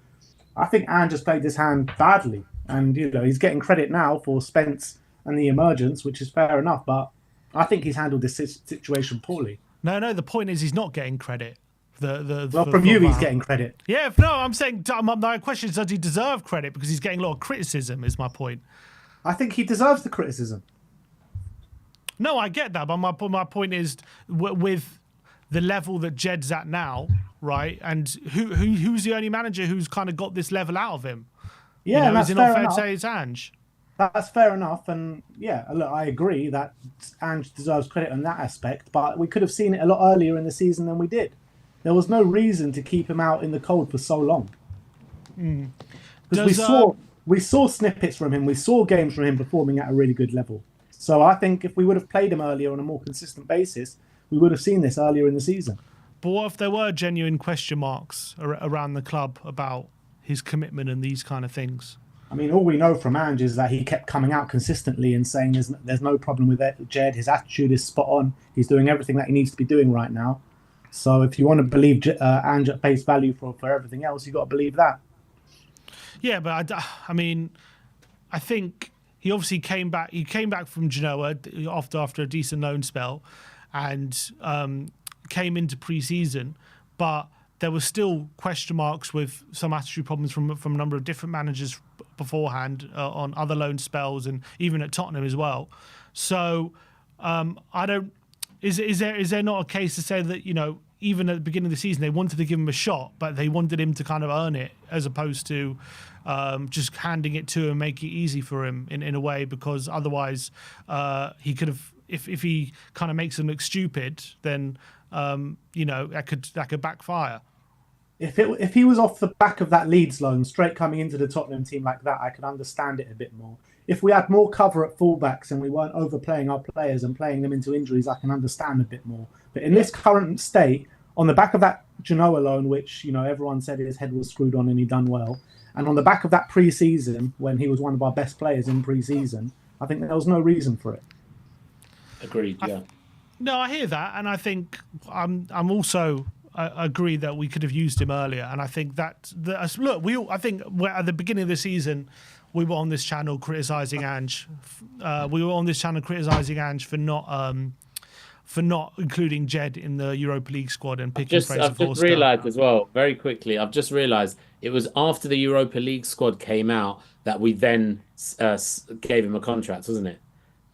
I think Ange just played this hand badly. And, he's getting credit now for Spence and the emergence, which is fair enough. But I think he's handled this situation poorly. No, the point is he's not getting credit. From you, he's getting credit. Yeah, no, I'm saying, my question is, does he deserve credit? Because he's getting a lot of criticism, is my point. I think he deserves the criticism. No, I get that, but my point is, with the level that Jed's at now, right? And who's the only manager who's kind of got this level out of him? Yeah, is it not fair to say it's Ange? That's fair enough, and yeah, look, I agree that Ange deserves credit on that aspect, but we could have seen it a lot earlier in the season than we did. There was no reason to keep him out in the cold for so long. Because we saw snippets from him, we saw games from him performing at a really good level. So I think if we would have played him earlier on a more consistent basis, we would have seen this earlier in the season. But what if there were genuine question marks around the club about his commitment and these kind of things? I mean, all we know from Ange is that he kept coming out consistently and saying there's no problem with Jed. His attitude is spot on. He's doing everything that he needs to be doing right now. So if you want to believe Ange at face value for everything else, you've got to believe that. Yeah, but I mean, I think he obviously came back. He came back from Genoa after a decent loan spell, and came into pre-season, but there were still question marks with some attitude problems from a number of different managers beforehand on other loan spells, and even at Tottenham as well. So I don't. Is there not a case to say that, even at the beginning of the season they wanted to give him a shot, but they wanted him to kind of earn it as opposed to just handing it to him, make it easy for him in a way, because otherwise he could have, if he kind of makes them look stupid, then that could backfire. If he was off the back of that Leeds loan, straight coming into the Tottenham team like that, I could understand it a bit more. If we had more cover at fullbacks and we weren't overplaying our players and playing them into injuries, I can understand a bit more. But in this current state, on the back of that Genoa loan, which everyone said his head was screwed on and he done well, and on the back of that pre-season when he was one of our best players in pre-season, I think there was no reason for it. Agreed. Yeah. No, I hear that, and I think I'm also. I agree that we could have used him earlier, and I think that I think at the beginning of the season, we were on this channel criticising Ange. We were on this channel criticising Ange for not including Jed in the Europa League squad and picking Fraser Forster. I've just realised as well, very quickly. I've just realised it was after the Europa League squad came out that we then gave him a contract, wasn't it?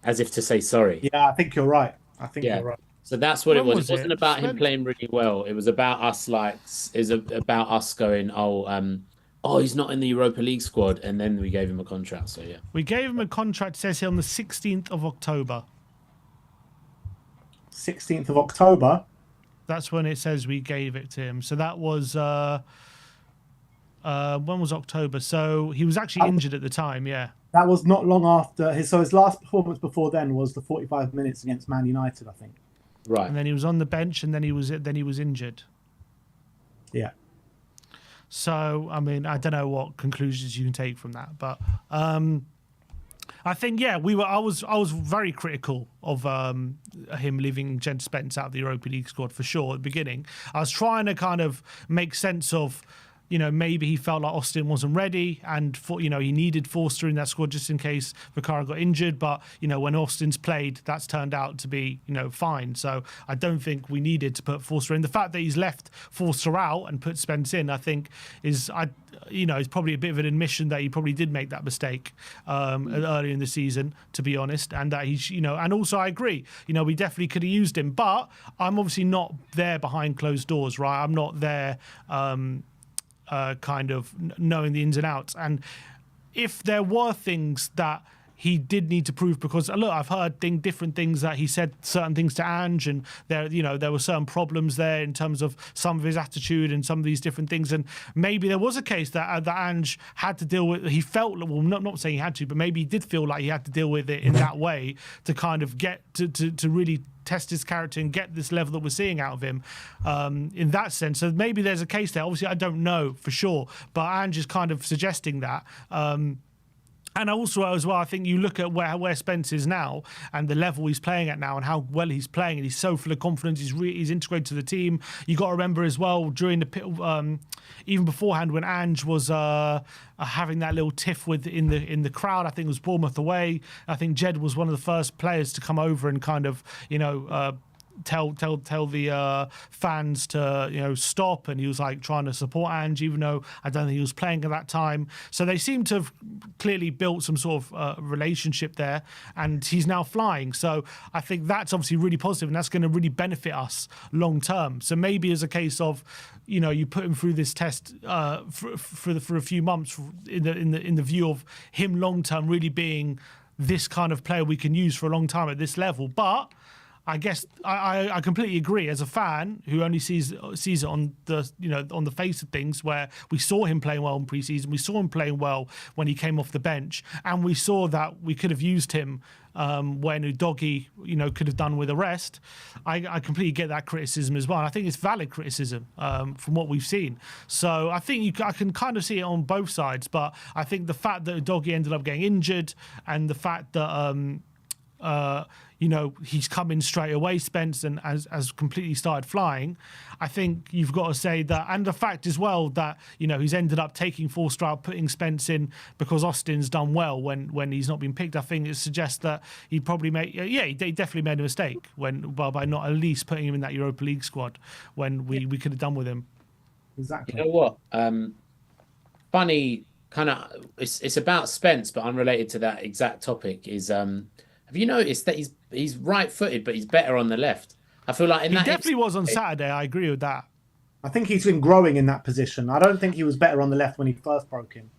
As if to say sorry. Yeah, I think you're right. You're right. So that's what it was. It wasn't about him playing really well. It was about us, about us going, he's not in the Europa League squad, and then we gave him a contract. So yeah, we gave him a contract. It says here on the 16th of October. 16th of October. That's when it says we gave it to him. So that was when was October? So he was actually injured at the time. Yeah. That was not long after his last performance before then was the 45 minutes against Man United, I think. Right. And then he was on the bench, and then he was injured. Yeah. So I mean, I don't know what conclusions you can take from that, but I think I was very critical of him leaving Jed Spence out of the Europa League squad for sure at the beginning. I was trying to kind of make sense of, maybe he felt like Austin wasn't ready, and he needed Forster in that squad just in case Vicara got injured. But when Austin's played, that's turned out to be fine. So I don't think we needed to put Forster in. The fact that he's left Forster out and put Spence in, I think is probably a bit of an admission that he probably did make that mistake earlier in the season, to be honest, and that he's and also I agree, we definitely could have used him, but I'm obviously not there behind closed doors, right? I'm not there. kind of knowing the ins and outs. And if there were things that he did need to prove, because look, I've heard different things that he said certain things to Ange, and there were certain problems there in terms of some of his attitude and some of these different things, and maybe there was a case that Ange had to deal with. He felt, well, not saying he had to, but maybe he did feel like he had to deal with it in that way to kind of get to really test his character and get this level that we're seeing out of him in that sense. So maybe there's a case there. Obviously, I don't know for sure, but Ange is kind of suggesting that. And also, as well, I think you look at where Spence is now and the level he's playing at now and how well he's playing, and he's so full of confidence. He's integrated to the team. You got to remember as well, during the even beforehand, when Ange was having that little tiff in the crowd, I think it was Bournemouth away. I think Jed was one of the first players to come over and kind of tell the fans to stop, and he was like trying to support Ange, even though I don't think he was playing at that time. So they seem to have clearly built some sort of relationship there, and he's now flying. So I think that's obviously really positive, and that's going to really benefit us long term. So maybe as a case of you put him through this test for a few months in the view of him long term really being this kind of player we can use for a long time at this level. But I guess I completely agree. As a fan who only sees it on the face of things, where we saw him playing well in pre-season, we saw him playing well when he came off the bench, and we saw that we could have used him when Udogie could have done with a rest. I completely get that criticism as well, and I think it's valid criticism from what we've seen. So I think I can kind of see it on both sides, but I think the fact that Udogie ended up getting injured, and the fact that he's come in straight away, Spence, and has completely started flying. I think you've got to say that, and the fact as well that he's ended up taking Forster, putting Spence in because Austin's done well when he's not been picked. I think it suggests that he probably he definitely made a mistake by not at least putting him in that Europa League squad when we could have done with him. Exactly. You know what? Funny kind of. It's about Spence, but unrelated to that exact topic. Is have you noticed that he's right-footed, but he's better on the left? I feel like he definitely was on Saturday. I agree with that. I think he's been growing in that position. I don't think he was better on the left when he first broke in.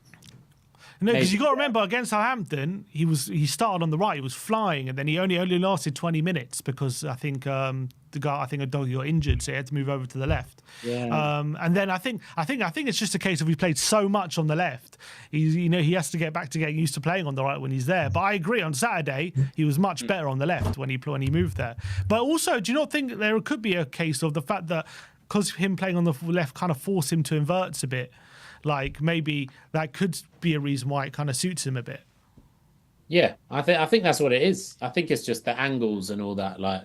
No, because you got to remember, against Southampton, he started on the right. He was flying, and then he only lasted 20 minutes because I think Udogie got injured, so he had to move over to the left. Yeah. And then I think it's just a case of he played so much on the left. He has to get back to getting used to playing on the right when he's there. But I agree, on Saturday he was much better on the left when he moved there. But also, do you not think there could be a case of the fact that because him playing on the left kind of forced him to invert a bit? Like maybe that could be a reason why it kind of suits him a bit. Yeah, I think that's what it is. I think it's just the angles and all that, like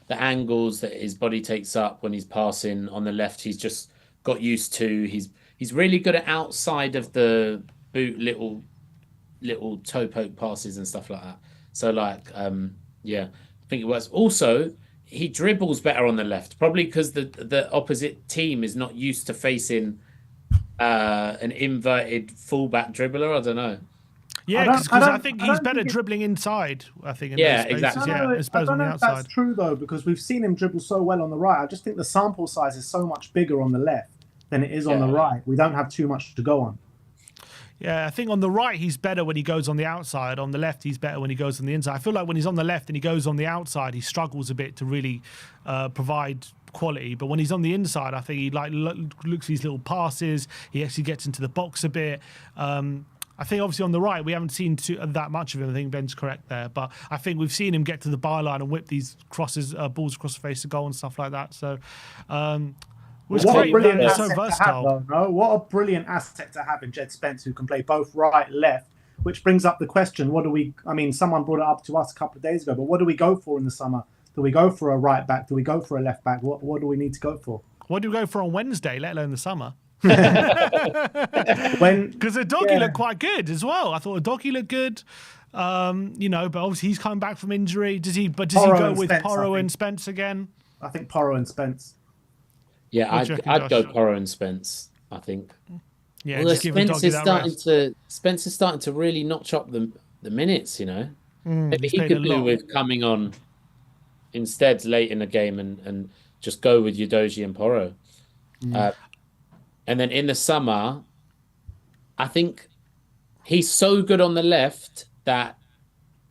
the angles that his body takes up when he's passing on the left. He's just got used to. He's really good at outside of the boot little toe poke passes and stuff like that. So I think it works. Also, he dribbles better on the left, probably because the opposite team is not used to facing an inverted fullback dribbler. I don't know. Yeah, because I think he's better dribbling inside. I think. Exactly. I don't know if that's true though, because we've seen him dribble so well on the right. I just think the sample size is so much bigger on the left than it is on the right. We don't have too much to go on. Yeah, I think on the right he's better when he goes on the outside. On the left he's better when he goes on the inside. I feel like when he's on the left and he goes on the outside, he struggles a bit to really provide quality. But when he's on the inside, I think he looks at these little passes. He actually gets into the box a bit. I think obviously on the right we haven't seen that much of him. I think Ben's correct there, but I think we've seen him get to the byline and whip these balls across the face of goal and stuff like that. So. What a brilliant asset to have, though, no? What a brilliant asset to have in Jed Spence, who can play both right, left, which brings up the question, someone brought it up to us a couple of days ago, but what do we go for in the summer? Do we go for a right back? Do we go for a left back? What do we need to go for? What do we go for on Wednesday, let alone the summer? Because Udogie looked quite good as well. I thought Udogie looked good. But obviously he's coming back from injury. Does he go with Porro and Spence again? I think Porro and Spence. Yeah, I'd go Porro and Spence, I think. Yeah, although Spence is starting to really notch up the minutes, Maybe he could do with coming on instead late in the game and just go with Udogie and Porro. And then in the summer, I think he's so good on the left that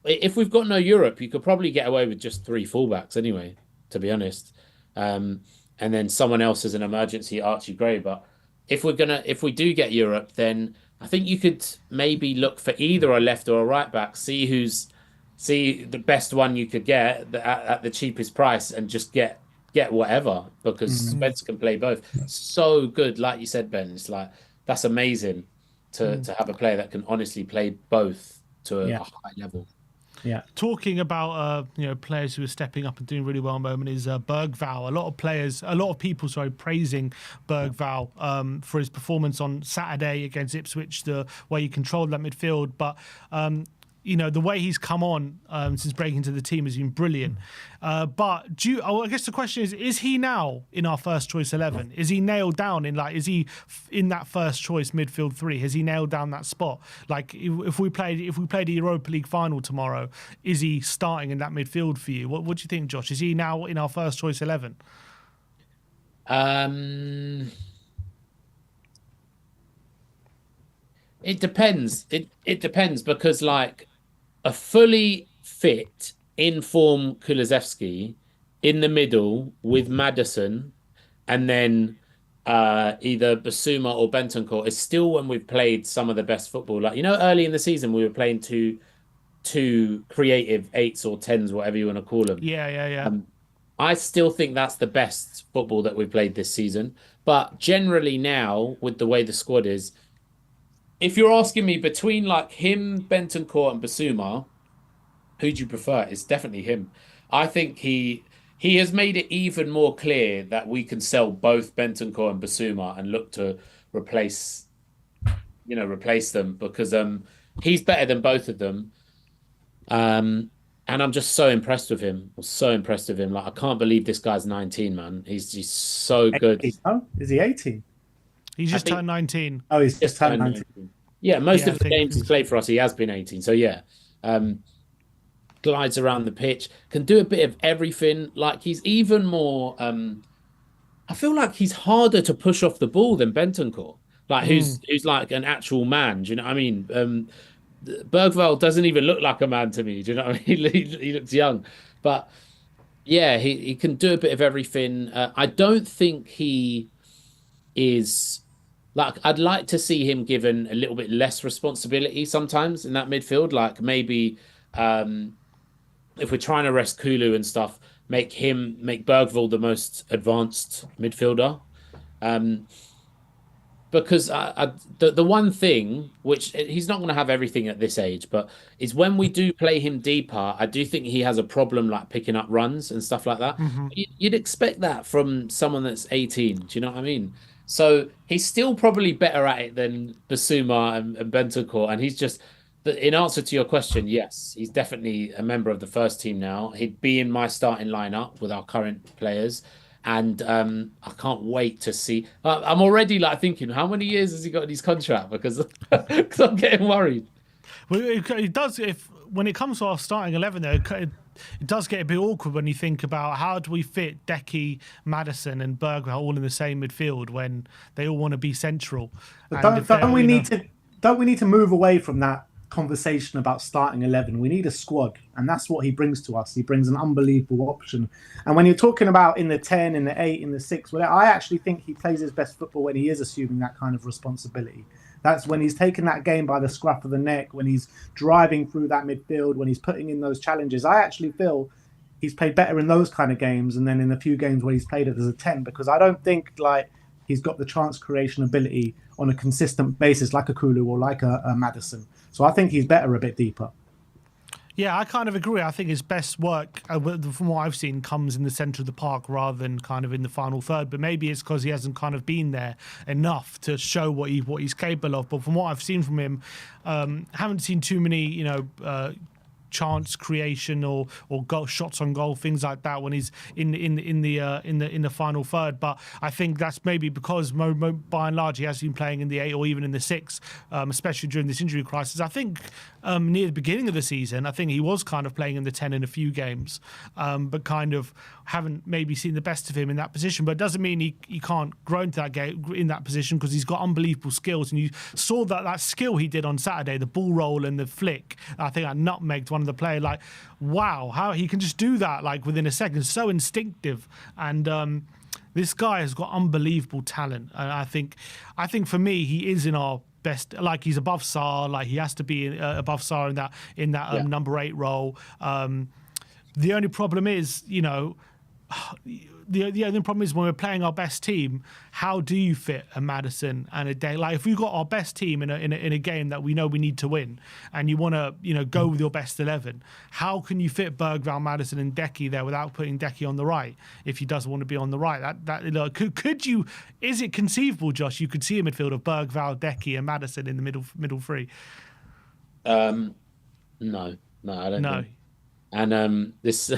if we've got no Europe, you could probably get away with just three fullbacks anyway, to be honest. Um, and then someone else as an emergency, Archie Gray. But if we do get Europe, then I think you could maybe look for either a left or a right back, see the best one you could get at the cheapest price, and just get whatever, because Spence can play both. So good, like you said, Ben. It's like that's amazing to have a player that can honestly play both to a high level. Yeah. Talking about players who are stepping up and doing really well at the moment is Bergvall. A lot of people praising Bergvall for his performance on Saturday against Ipswich, the way he controlled that midfield. But the way he's come on since breaking into the team has been brilliant. But I guess the question is he now in our first choice 11? Is he nailed down is he in that first choice midfield 3? Has he nailed down that spot? Like if we play the Europa League final tomorrow, is he starting in that midfield for you? What do you think, Josh? Is he now in our first choice 11? It depends. It depends, because like a fully fit, in-form Kulusevski in the middle with Maddison, and then either Basuma or Bentancur is still when we've played some of the best football. Like, early in the season we were playing two creative 8s or 10s, whatever you want to call them. Yeah. I still think that's the best football that we've played this season. But generally now, with the way the squad is, if you're asking me between like him, Bentancur, and Basuma, who do you prefer? It's definitely him. I think he has made it even more clear that we can sell both Bentancur and Basuma and look to replace them, because he's better than both of them. And I'm just so impressed with him. I'm so impressed with him. Like, I can't believe this guy's 19, man. He's so good. Oh, is he 18? He's just turned 19. Oh, he's just turned 19. Yeah, most of the games he's played for us, he has been 18. So yeah, glides around the pitch, can do a bit of everything. Like, he's even more. I feel like he's harder to push off the ball than Bentancur. Like, who's like an actual man. Do you know what I mean? Bergvall doesn't even look like a man to me. Do you know what I mean? He looks young, but yeah, he can do a bit of everything. I don't think he is. Like, I'd like to see him given a little bit less responsibility sometimes in that midfield. Like, maybe if we're trying to rest Kulu and stuff, make Bergvall the most advanced midfielder. Because the one thing, which he's not going to have everything at this age, but is when we do play him deeper, I do think he has a problem like picking up runs and stuff like that. You'd expect that from someone that's 18. Do you know what I mean? So he's still probably better at it than Basuma and Bentancur. And he's just, in answer to your question, yes, he's definitely a member of the first team now. He'd be in my starting lineup with our current players. And I can't wait to see. I'm already like thinking, how many years has he got in his contract? Because I'm getting worried. Well, it does. When it comes to our starting 11, though, it does get a bit awkward when you think about how do we fit Decky, Maddison, and Bergvall all in the same midfield when they all want to be central. Don't we need to move away from that conversation about starting 11? We need a squad, and that's what he brings to us. He brings an unbelievable option. And when you're talking about in the 10, in the 8, in the 6, well, I actually think he plays his best football when he is assuming that kind of responsibility. That's when he's taking that game by the scruff of the neck, when he's driving through that midfield, when he's putting in those challenges. I actually feel he's played better in those kind of games and then in the few games where he's played it as a 10, because I don't think like he's got the chance creation ability on a consistent basis like a Kulu or like a Maddison. So I think he's better a bit deeper. Yeah, I kind of agree. I think his best work, from what I've seen, comes in the centre of the park rather than kind of in the final third. But maybe it's because he hasn't kind of been there enough to show what he's capable of. But from what I've seen from him, haven't seen too many, chance creation or goal, shots on goal, things like that when he's in the final third. But I think that's maybe because by and large he has been playing in the 8 or even in the 6, especially during this injury crisis. I think near the beginning of the season. I think he was kind of playing in the 10 in a few games, but kind of haven't maybe seen the best of him in that position. But it doesn't mean he can't grow into that game in that position, because he's got unbelievable skills. And you saw that skill he did on Saturday, the ball roll and the flick. I think I nutmegged one of the players. Like, wow, how he can just do that like within a second. So instinctive. And this guy has got unbelievable talent. And I think for me, he is in our best, like he's above Sarr, like he has to be above Sarr in that number 8 role. The only problem is, the only problem is when we're playing our best team, how do you fit a Maddison and a Day? Like if we've got our best team in a game that we know we need to win, and you want to go with your best 11, how can you fit Bergvall, Maddison, and Decky there without putting Decky on the right if he doesn't want to be on the right? Could you? Is it conceivable, Josh? You could see a midfield of Bergvall, Decky, and Maddison in the middle three. No, I don't. No. And this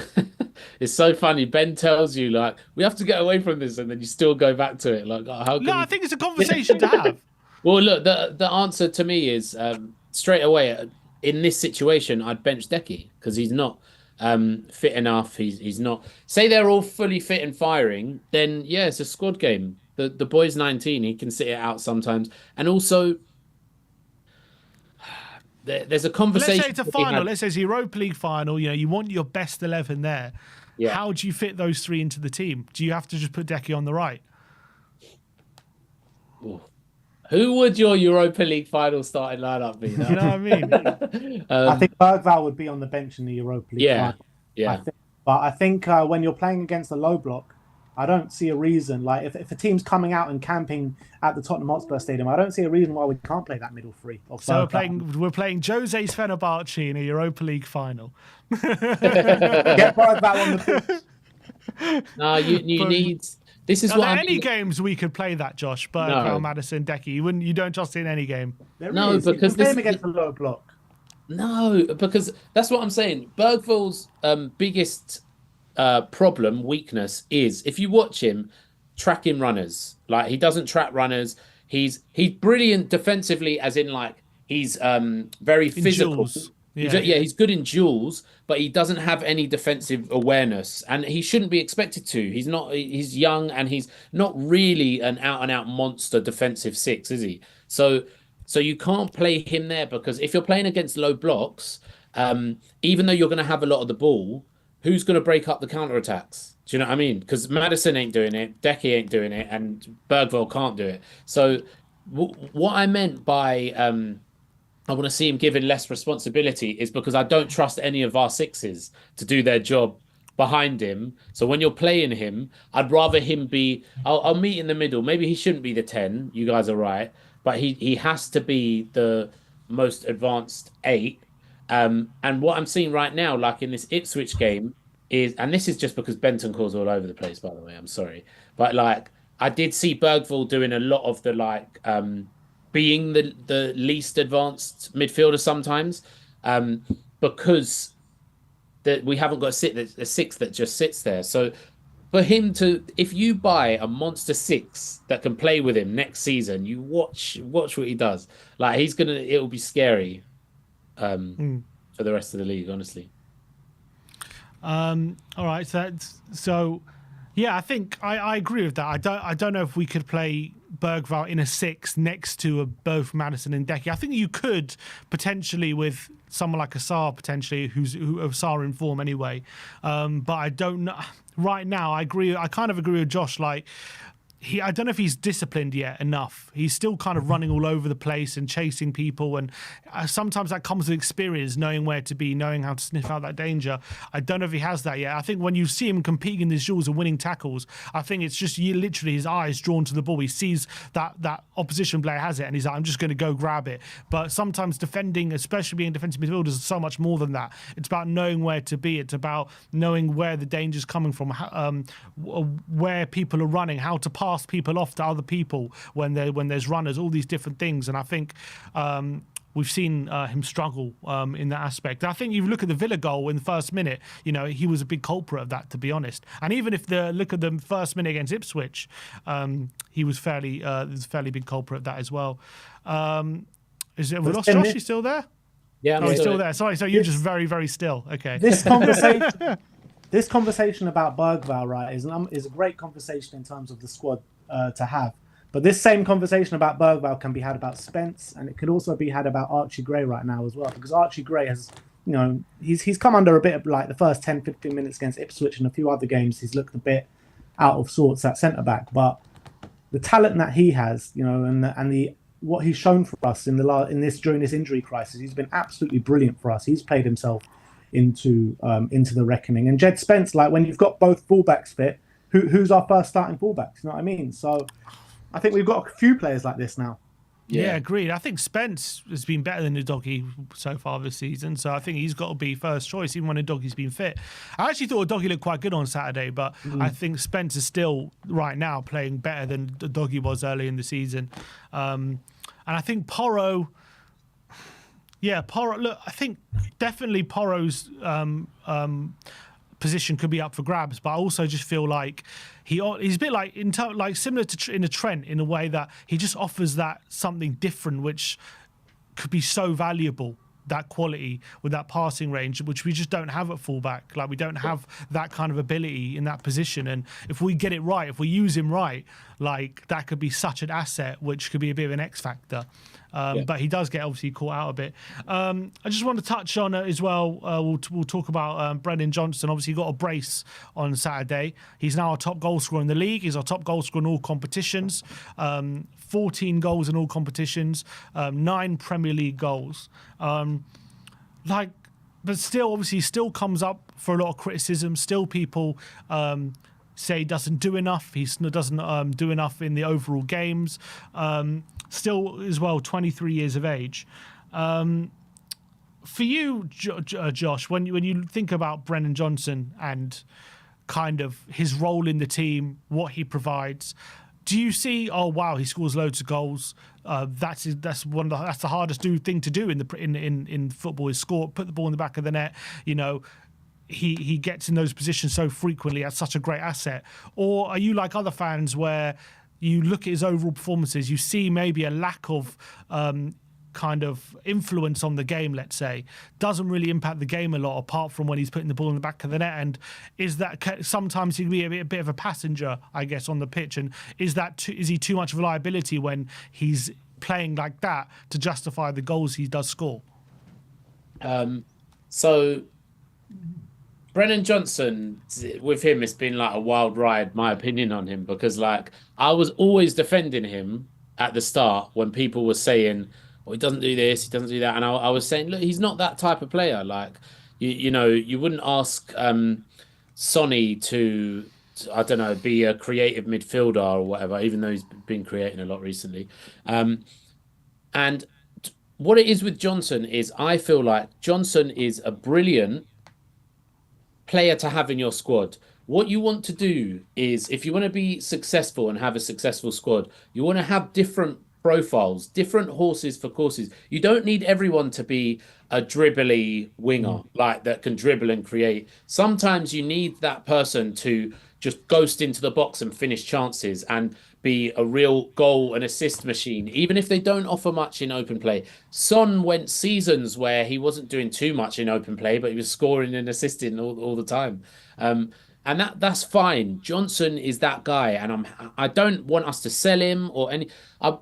it's so funny. Ben tells you like we have to get away from this, and then you still go back to it. Like, how can I think it's a conversation to have. Well, look, the answer to me is straight away in this situation, I'd bench Decky because he's not fit enough. He's not. Say they're all fully fit and firing, then yeah, it's a squad game. The boy's 19. He can sit it out sometimes, and also. There's a conversation. Let's say it's a final. Let's say it's a Europa League final. You want your best 11 there. Yeah. How do you fit those 3 into the team? Do you have to just put Decky on the right? Ooh. Who would your Europa League final starting lineup be? You know what I mean? I think Bergvall would be on the bench in the Europa League final. Yeah. I think when you're playing against a low block, I don't see a reason. Like if a team's coming out and camping at the Tottenham Hotspur Stadium, I don't see a reason why we can't play that middle 3. So we're playing Jose's Fenerbahce in a Europa League final. Get Bergvall on the pitch. No, you need. This is Are what there any games we could play that, Josh? Bergvall, Maddison, Decky. You don't trust in any game. Because you can play him against a low block. No, because that's what I'm saying. Bergvall's biggest weakness is if you watch him tracking runners. Like he doesn't track runners. He's brilliant defensively, as in like he's very physical. He's good in duels, but he doesn't have any defensive awareness, and he shouldn't be expected to. He's young, and he's not really an out and out monster defensive 6, is he? So you can't play him there, because if you're playing against low blocks, even though you're going to have a lot of the ball, who's going to break up the counter-attacks? Do you know what I mean? Because Maddison ain't doing it, Decky ain't doing it, and Bergvall can't do it. So what I meant by I want to see him given less responsibility is because I don't trust any of our 6s to do their job behind him. So when you're playing him, I'd rather him be... I'll meet in the middle. Maybe he shouldn't be the 10. You guys are right. But he has to be the most advanced 8. And what I'm seeing right now, like in this Ipswich game, is, and this is just because Bentancur's all over the place, by the way, I'm sorry. But like, I did see Bergvall doing a lot of the like, being the least advanced midfielder sometimes, because we haven't got a 6 that just sits there. So for him to, if you buy a monster 6 that can play with him next season, you watch what he does. Like it'll be scary. For the rest of the league, honestly. All right, so yeah, I think I agree with that. I don't know if we could play Bergvall in a 6 next to both Maddison and Decky. I think you could potentially with someone like a Sarr, potentially who Sarr in form anyway. But I don't know. Right now, I agree. I kind of agree with Josh. Like, I don't know if he's disciplined yet enough. He's still kind of running all over the place and chasing people, and sometimes that comes with experience, knowing where to be, knowing how to sniff out that danger. I don't know if he has that yet. I think when you see him competing in these duels and winning tackles, I think it's just literally his eyes drawn to the ball. He sees that opposition player has it, and he's like, I'm just going to go grab it. But sometimes defending, especially being defensive midfielders, is so much more than that. It's about knowing where to be. It's about knowing where the danger's coming from, where people are running, how to pass people off to other people when there's runners, all these different things. And I think we've seen him struggle in that aspect. I think you look at the Villa goal in the first minute, he was a big culprit of that, to be honest. And even if look at the first minute against Ipswich, he was fairly big culprit of that as well. We lost Josh? He's still there? Yeah, I'm Oh, he's still still here. there. Sorry, so you're just very, very still. Okay. This conversation, this conversation about Bergvall, right, is a great conversation in terms of the squad to have. But this same conversation about Bergvall can be had about Spence, and it could also be had about Archie Gray right now as well, because Archie Gray has, he's come under a bit of like the first 10, 15 minutes against Ipswich and a few other games. He's looked a bit out of sorts at centre back, but the talent that he has, and the what he's shown for us during this injury crisis, he's been absolutely brilliant for us. He's played himself into the reckoning. And Jed Spence, like when you've got both fullbacks fit, who's our first starting fullbacks? You know what I mean? So I think we've got a few players like this now. Yeah, agreed. I think Spence has been better than Udogie so far this season, so I think he's got to be first choice, even when Udogie's been fit. I actually thought Udogie looked quite good on Saturday, but I think Spence is still, right now, playing better than Udogie was early in the season. And I think Porro... Yeah, Porro... Look, I think definitely Porro's... position could be up for grabs, but I also just feel like he's a bit like similar to in a Trent in a way that he just offers that something different, which could be so valuable. That quality with that passing range, which we just don't have at fullback. Like we don't have that kind of ability in that position. And if we get it right, if we use him right, like that could be such an asset, which could be a bit of an X factor. But he does get obviously caught out a bit. I just want to touch on it as well. We'll talk about Brennan Johnson. Obviously, he got a brace on Saturday. He's now our top goal scorer in the league. He's our top goal scorer in all competitions. 14 goals in all competitions, 9 Premier League goals. But still, obviously, still comes up for a lot of criticism. Still, people say he doesn't do enough. He doesn't do enough in the overall games. Still, as well, 23 years of age. For you, Josh, when you think about Brennan Johnson and kind of his role in the team, what he provides, do you see? Oh wow, he scores loads of goals. That's the hardest thing to do in football is put the ball in the back of the net. He gets in those positions so frequently as such a great asset. Or are you like other fans where you look at his overall performances, you see maybe a lack of kind of influence on the game, let's say, doesn't really impact the game a lot apart from when he's putting the ball in the back of the net? And is that sometimes he can be a bit of a passenger, I guess, on the pitch? And is he too much of a liability when he's playing like that to justify the goals he does score? So Brennan Johnson, with him, it's been like a wild ride, my opinion on him, because like I was always defending him at the start when people were saying, well, he doesn't do this, he doesn't do that. And I was saying, look, he's not that type of player. Like, you wouldn't ask Sonny to, I don't know, be a creative midfielder or whatever, even though he's been creating a lot recently. And what it is with Johnson is I feel like Johnson is a brilliant player to have in your squad. What you want to do is, if you want to be successful and have a successful squad, you want to have different profiles, different horses for courses. You don't need everyone to be a dribbly winger like that can dribble and create. Sometimes you need that person to just ghost into the box and finish chances and be a real goal and assist machine, even if they don't offer much in open play. Son went seasons where he wasn't doing too much in open play, but he was scoring and assisting all the time. And that's fine. Johnson is that guy, and I don't want us to sell him or any. I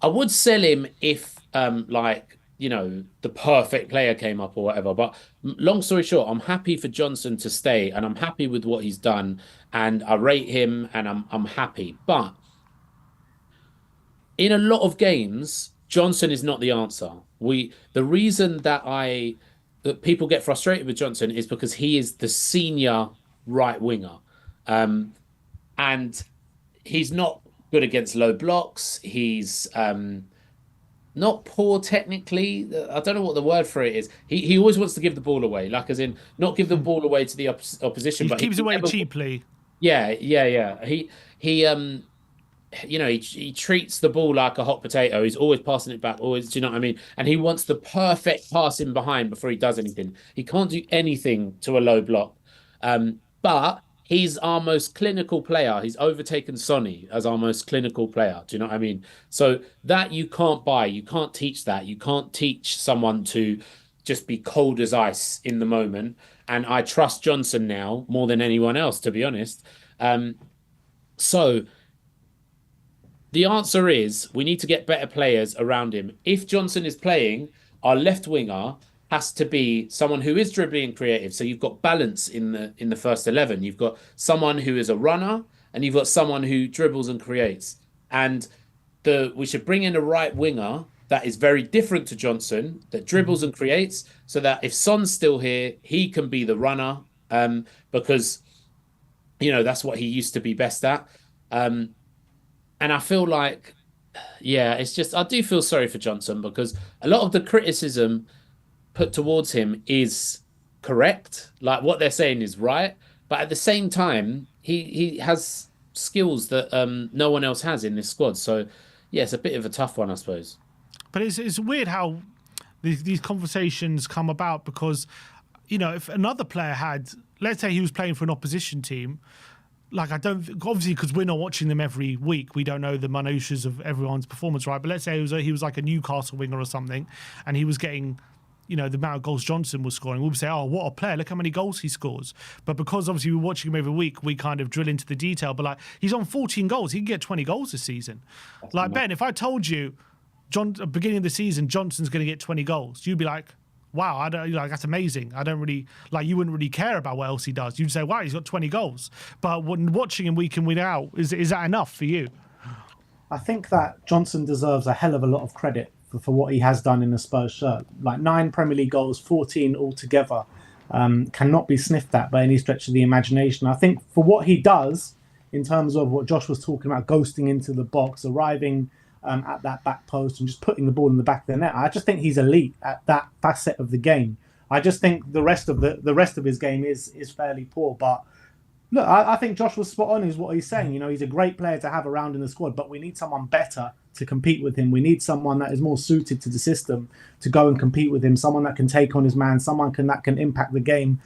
would sell him if the perfect player came up or whatever. But long story short, I'm happy for Johnson to stay, and I'm happy with what he's done, and I rate him, and I'm happy. But in a lot of games, Johnson is not the answer. The reason that people get frustrated with Johnson is because he is the senior right winger, and he's not good against low blocks. He's not poor technically. I don't know what the word for it is. He always wants to give the ball away, like as in not give the ball away to the opposition. He but keeps away cheaply. Yeah. He treats the ball like a hot potato. He's always passing it back, always, do you know what I mean? And he wants the perfect pass in behind before he does anything. He can't do anything to a low block. But he's our most clinical player. He's overtaken Sonny as our most clinical player. Do you know what I mean? So that you can't buy. You can't teach that. You can't teach someone to just be cold as ice in the moment. And I trust Johnson now more than anyone else, to be honest. So the answer is we need to get better players around him. If Johnson is playing, our left winger has to be someone who is dribbling and creative. So you've got balance in the first 11. You've got someone who is a runner, and you've got someone who dribbles and creates. And we should bring in a right winger that is very different to Johnson, that dribbles and creates, so that if Son's still here, he can be the runner, because that's what he used to be best at. And I feel like, it's just, I do feel sorry for Johnson, because a lot of the criticism put towards him is correct. Like, what they're saying is right. But at the same time, he has skills that no one else has in this squad. So, yeah, it's a bit of a tough one, I suppose. But it's weird how these conversations come about, because, if another player had, let's say he was playing for an opposition team, like, I don't, obviously, because we're not watching them every week, we don't know the minutiae of everyone's performance, right? But let's say he was like a Newcastle winger or something, and he was getting, the amount of goals Johnson was scoring, we would say, oh, what a player, look how many goals he scores. But because obviously we're watching him every week, we kind of drill into the detail. But like, he's on 14 goals, he can get 20 goals this season. That's like, Ben, if I told you, at the beginning of the season, Johnson's going to get 20 goals, you'd be like, wow, I don't, that's amazing. I don't really, you wouldn't really care about what else he does. You'd say, wow, he's got 20 goals. But when watching him week in, week out, is that enough for you? I think that Johnson deserves a hell of a lot of credit for what he has done in the Spurs shirt. Like 9 Premier League goals, 14 altogether, cannot be sniffed at by any stretch of the imagination. I think for what he does, in terms of what Josh was talking about, ghosting into the box, arriving at that back post and just putting the ball in the back of the net, I just think he's elite at that facet of the game. I just think the rest of his game is fairly poor. But look, I think Josh was spot on is what he's saying. He's a great player to have around in the squad, but we need someone better to compete with him. We need someone that is more suited to the system to go and compete with him, someone that can take on his man, someone that can impact the game.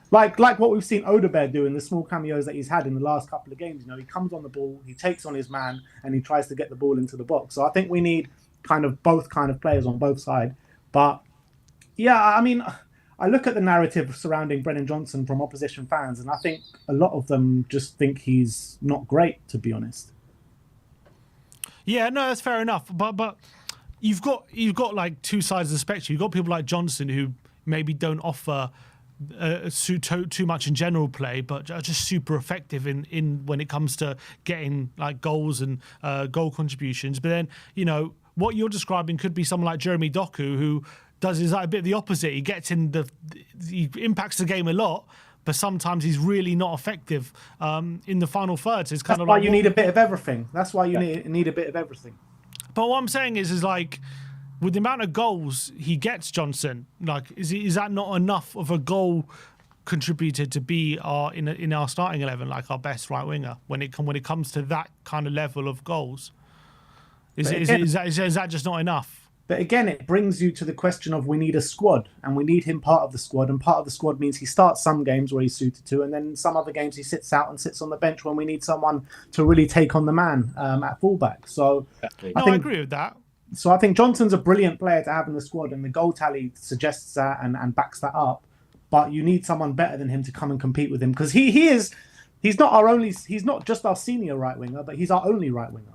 Like what we've seen Odegaard do in the small cameos that he's had in the last couple of games. He comes on the ball, he takes on his man, and he tries to get the ball into the box. So I think we need kind of both kind of players on both sides. But yeah, I mean, I look at the narrative surrounding Brennan Johnson from opposition fans, and I think a lot of them just think he's not great, to be honest. Yeah, no, that's fair enough. But you've got like two sides of the spectrum. You've got people like Johnson who maybe don't offer too much in general play, but are just super effective in when it comes to getting like goals and goal contributions. But then what you're describing could be someone like Jeremy Doku, who does is like a bit of the opposite. He gets in he impacts the game a lot, but sometimes he's really not effective in the final thirds. It's kind of like, you need a bit of everything. That's why you need a bit of everything. But what I'm saying is like, with the amount of goals he gets, Johnson, like, is that not enough of a goal contributor to be in our starting 11, like our best right winger when it comes to that kind of level of goals? Is that just not enough? But again, it brings you to the question of we need a squad, and we need him part of the squad, and part of the squad means he starts some games where he's suited to, and then some other games he sits out and sits on the bench when we need someone to really take on the man at fullback. So I agree with that. So I think Johnson's a brilliant player to have in the squad, and the goal tally suggests that and backs that up. But you need someone better than him to come and compete with him, because he's not just our senior right winger, but he's our only right winger.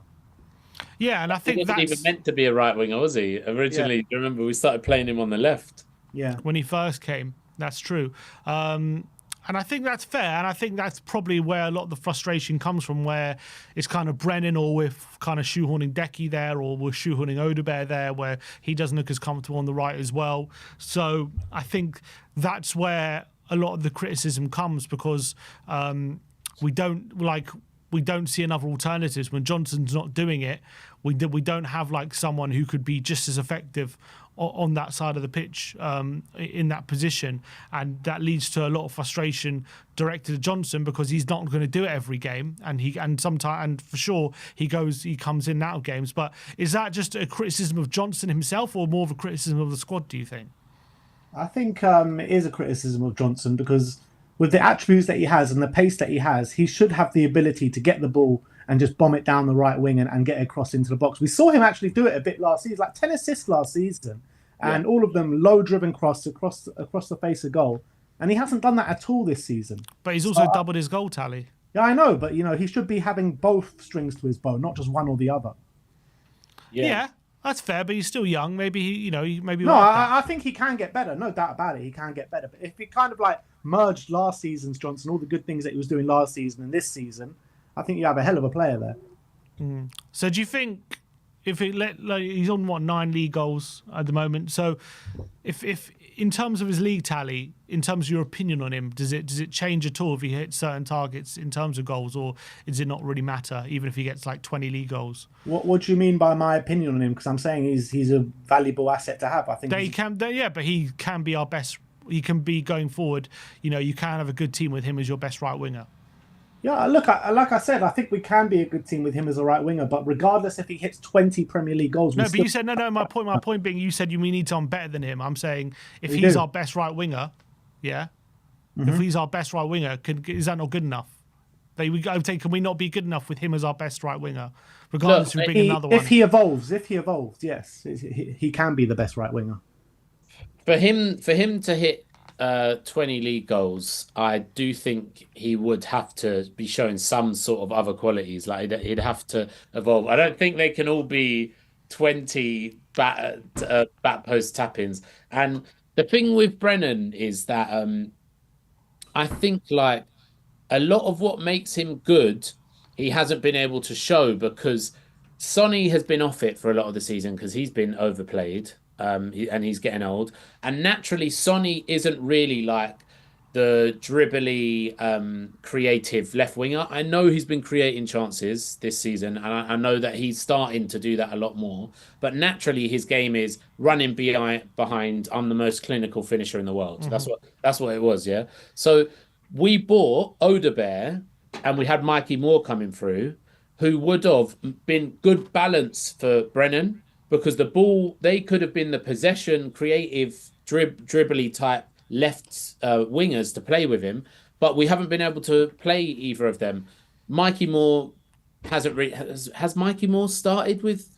Yeah, and I think he wasn't even meant to be a right winger, was he? Originally, do you remember we started playing him on the left? Yeah, when he first came, that's true. And I think that's fair, and I think that's probably where a lot of the frustration comes from, where it's kind of Brennan, or we're kind of shoehorning Decky there, or we're shoehorning Odegaard there, where he doesn't look as comfortable on the right as well. So I think that's where a lot of the criticism comes, because we don't see another alternatives. When Johnson's not doing it, we don't have like someone who could be just as effective on that side of the pitch in that position, and that leads to a lot of frustration directed at Johnson, because he's not going to do it every game, and for sure he comes in and out of games. But is that just a criticism of Johnson himself, or more of a criticism of the squad, do you think? I think it is a criticism of Johnson, because with the attributes that he has and the pace that he has, he should have the ability to get the ball and just bomb it down the right wing and get across into the box. We saw him actually do it a bit last season, like 10 assists last season. and all of them low-driven cross across the face of goal. And he hasn't done that at all this season. But he's also doubled his goal tally. Yeah, I know, but he should be having both strings to his bow, not just one or the other. Yeah, that's fair, but he's still young. Maybe maybe. No, I think he can get better. No doubt about it. He can get better. But if he kind of like merged last season's Johnson, all the good things that he was doing last season and this season, I think you have a hell of a player there. So do you think if he's on 9 league goals at the moment? So if in terms of his league tally, in terms of your opinion on him, does it change at all if he hits certain targets in terms of goals, or does it not really matter even if he gets like 20 league goals? What do you mean by my opinion on him? Because I'm saying he's a valuable asset to have. I think but he can be our best. He can be going forward. You can have a good team with him as your best right winger. Yeah, look, like I said, I think we can be a good team with him as a right winger. But regardless if he hits 20 Premier League goals, no. But you said no. My point being, you said we need someone better than him. I'm saying if he's our best right winger, if he's our best right winger, is that not good enough? Can we not be good enough with him as our best right winger, regardless if we bring another one? If he evolves, yes, he can be the best right winger. For him to hit 20 league goals, I do think he would have to be showing some sort of other qualities. Like he'd have to evolve. I don't think they can all be 20 back post tap-ins. And the thing with Brennan is that I think like a lot of what makes him good, he hasn't been able to show because Sonny has been off it for a lot of the season because he's been overplayed. And he's getting old, and naturally Sonny isn't really like the dribbly creative left winger. I know he's been creating chances this season, and I know that he's starting to do that a lot more, but naturally his game is running behind I'm the most clinical finisher in the world. That's what it was. So we bought Odebear and we had Mikey Moore coming through, who would have been good balance for Brennan, because the ball, they could have been the possession, creative, dribbly type left wingers to play with him, but we haven't been able to play either of them. Mikey Moore hasn't really... Has Mikey Moore started with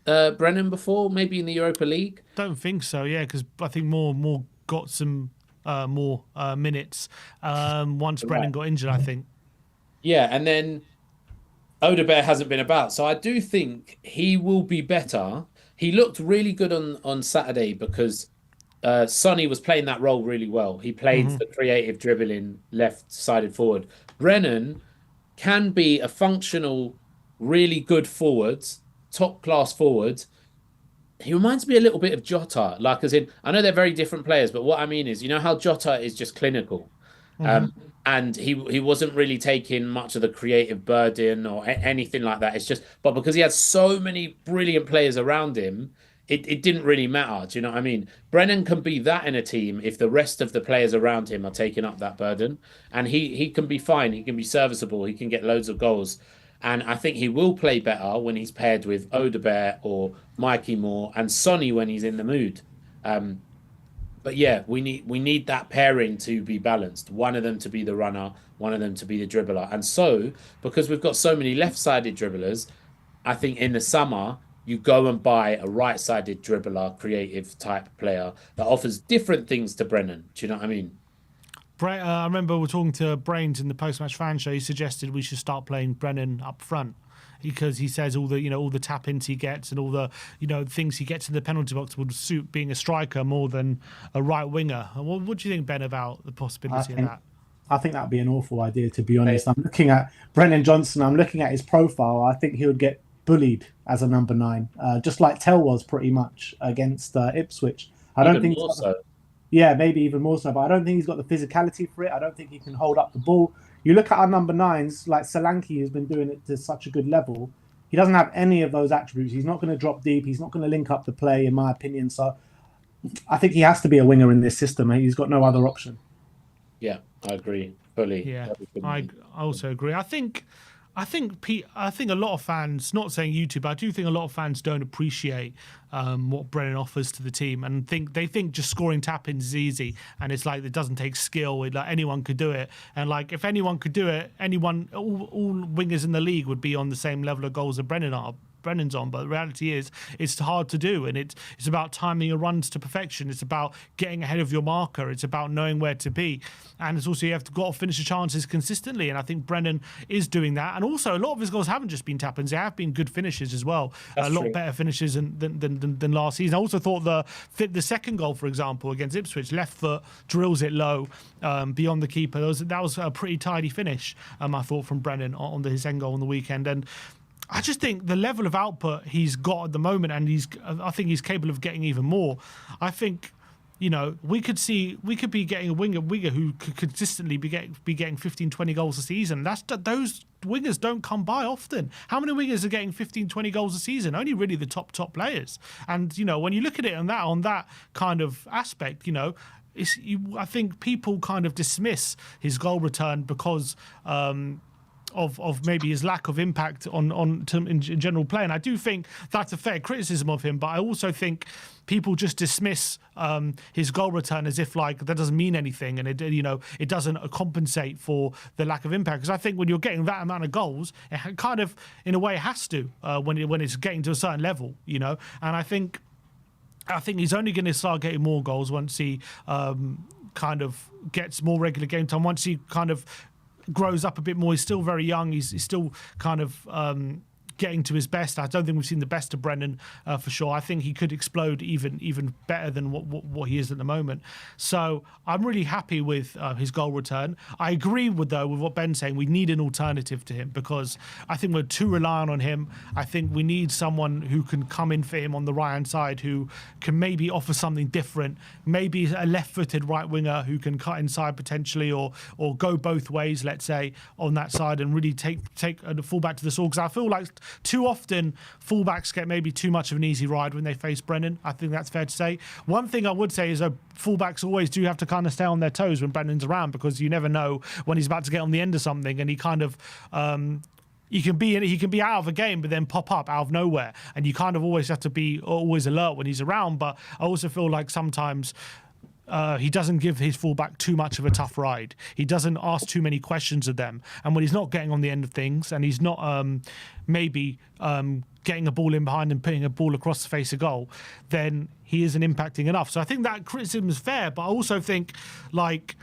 Brennan before, maybe in the Europa League? Don't think so, because I think Moore got some more minutes once Brennan got injured, I think. Yeah, and then Odebear hasn't been about, so I do think he will be better. He looked really good on Saturday because Sonny was playing that role really well. He played the creative dribbling left-sided forward. Brennan can be a functional, really good forward, top-class forward. He reminds me a little bit of Jota, like as in, I know they're very different players, but what I mean is, how Jota is just clinical. And he wasn't really taking much of the creative burden or anything like that. It's just, but because he had so many brilliant players around him, it didn't really matter. Do you know what I mean? Brennan can be that in a team if the rest of the players around him are taking up that burden. And he can be fine. He can be serviceable. He can get loads of goals. And I think he will play better when he's paired with Odebear or Mikey Moore and Sonny when he's in the mood. But yeah, we need that pairing to be balanced. One of them to be the runner, one of them to be the dribbler. And so, because we've got so many left-sided dribblers, I think in the summer, you go and buy a right-sided dribbler, creative type player that offers different things to Brennan. Do you know what I mean? I remember we're talking to Brains in the post-match fan show. He suggested we should start playing Brennan up front, because he says all the tap-ins he gets and all the things he gets in the penalty box would suit being a striker more than a right winger. What do you think, Ben, about the possibility of that? I think that'd be an awful idea, to be honest. I'm looking at Brennan Johnson. I'm looking at his profile. I think he would get bullied as a number 9, just like Tell was pretty much against Ipswich. I don't think more so. Yeah, maybe even more so, but I don't think he's got the physicality for it. I don't think he can hold up the ball. You look at our number 9s, like Solanke has been doing it to such a good level. He doesn't have any of those attributes. He's not going to drop deep. He's not going to link up the play, in my opinion. So I think he has to be a winger in this system. He's got no other option. Yeah, I agree fully. Yeah, I also agree. I think a lot of fans, not saying you two, but I do think a lot of fans don't appreciate what Brennan offers to the team, and they think just scoring tap-ins is easy, and it's like it doesn't take skill. Like anyone could do it, and like if anyone could do it, all wingers in the league would be on the same level of goals that Brennan are. Brennan's on, but the reality is it's hard to do, and it's about timing your runs to perfection. It's about getting ahead of your marker. It's about knowing where to be, and it's also you have to got to finish the chances consistently. And I think Brennan is doing that. And also, a lot of his goals haven't just been tap-ins; they have been good finishes as well. That's a lot true. better finishes than last season. I also thought the second goal, for example, against Ipswich, left foot drills it low beyond the keeper. That was a pretty tidy finish. I thought from Brennan on his end goal on the weekend, and I just think the level of output he's got at the moment, and I think he's capable of getting even more. I think, you know, we could be getting a winger who could consistently be getting 15, 20 goals a season. Those wingers don't come by often. How many wingers are getting 15, 20 goals a season? Only really the top players. And, you know, when you look at it on that kind of aspect, you know, I think people kind of dismiss his goal return because of maybe his lack of impact in general play. And I do think that's a fair criticism of him, but I also think people just dismiss his goal return as if like that doesn't mean anything, and it doesn't compensate for the lack of impact. Because I think when you're getting that amount of goals, it kind of in a way has to when it's getting to a certain level, you know. And I think he's only going to start getting more goals once he kind of gets more regular game time, once he kind of grows up a bit more. He's still very young. He's still kind of getting to his best. I don't think we've seen the best of Brennan for sure. I think he could explode even better than what he is at the moment. So I'm really happy with his goal return. I agree with what Ben's saying. We need an alternative to him because I think we're too reliant on him. I think we need someone who can come in for him on the right-hand side, who can maybe offer something different, maybe a left-footed right winger who can cut inside potentially or go both ways, let's say, on that side and really take the fullback to the sword. Because I feel like too often fullbacks get maybe too much of an easy ride when they face Brennan. I think that's fair to say. One thing I would say is that fullbacks always do have to kind of stay on their toes when Brennan's around, because you never know when he's about to get on the end of something, and he kind of he can be out of a game but then pop up out of nowhere, and you kind of always have to be always alert when he's around. But I also feel like sometimes he doesn't give his fullback too much of a tough ride. He doesn't ask too many questions of them. And when he's not getting on the end of things, and he's not maybe getting a ball in behind and putting a ball across the face of goal, then he isn't impacting enough. So I think that criticism is fair, but I also think like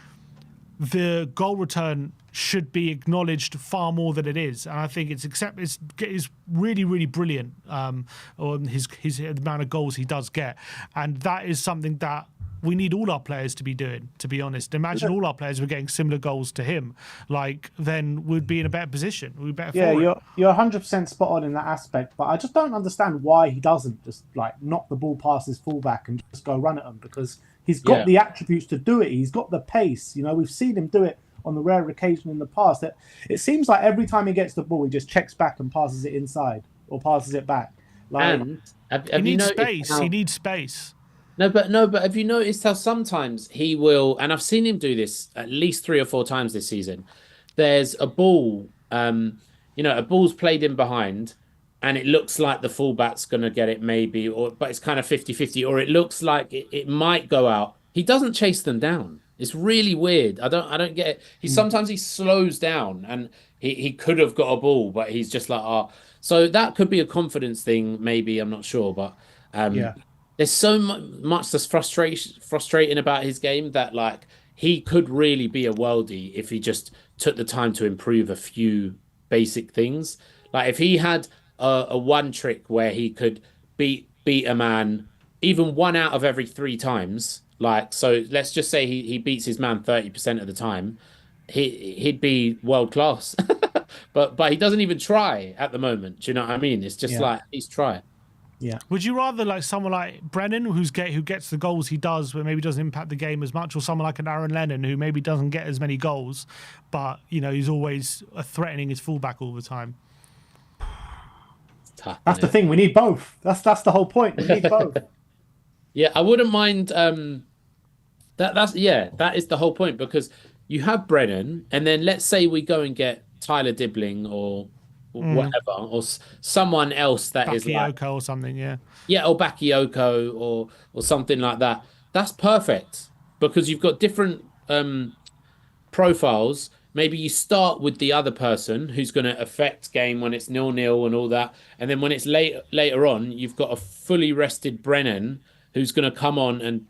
the goal return should be acknowledged far more than it is, and I think it's really, really brilliant on his the amount of goals he does get, and that is something that we need all our players to be doing, to be honest. Imagine all our players were getting similar goals to him, like then we'd be in a better position. We'd be better. Yeah, you're 100% spot on in that aspect, but I just don't understand why he doesn't just like knock the ball past his fullback and just go run at him, because he's got the attributes to do it. He's got the pace. You know, we've seen him do it on the rare occasion in the past. That it seems like every time he gets the ball, he just checks back and passes it inside or passes it back. Like, And he needs space. He needs space. No, but have you noticed how sometimes he will, and I've seen him do this at least 3 or 4 times this season. There's a ball, a ball's played in behind, and it looks like the fullback's going to get it maybe, but it's kind of 50-50, or it looks like it might go out. He doesn't chase them down. It's really weird. I don't get it. Sometimes he slows down, and he could have got a ball, but he's just like, So that could be a confidence thing, maybe. I'm not sure, but there's so much that's frustrating about his game that like he could really be a worldie if he just took the time to improve a few basic things. Like if he had a one trick where he could beat a man even 1 out of every 3 times. Like, so let's just say he beats his man 30% of the time, he'd be world class. but he doesn't even try at the moment. Do you know what I mean? It's just like he's trying. Yeah. Would you rather like someone like Brennan who gets the goals he does but maybe doesn't impact the game as much, or someone like an Aaron Lennon who maybe doesn't get as many goals but he's always threatening his fullback all the time? It's tough, that's the thing. We need both. That's the whole point. We need both. Yeah, I wouldn't mind. That is the whole point, because you have Brennan, and then let's say we go and get Tyler Dibbling or whatever, or someone else that is like Bakayoko or something, or Bakayoko or something like that. That's perfect, because you've got different profiles. maybe you start with the other person who's going to affect game when it's 0-0 and all that, and then when it's later on, you've got a fully rested Brennan who's going to come on and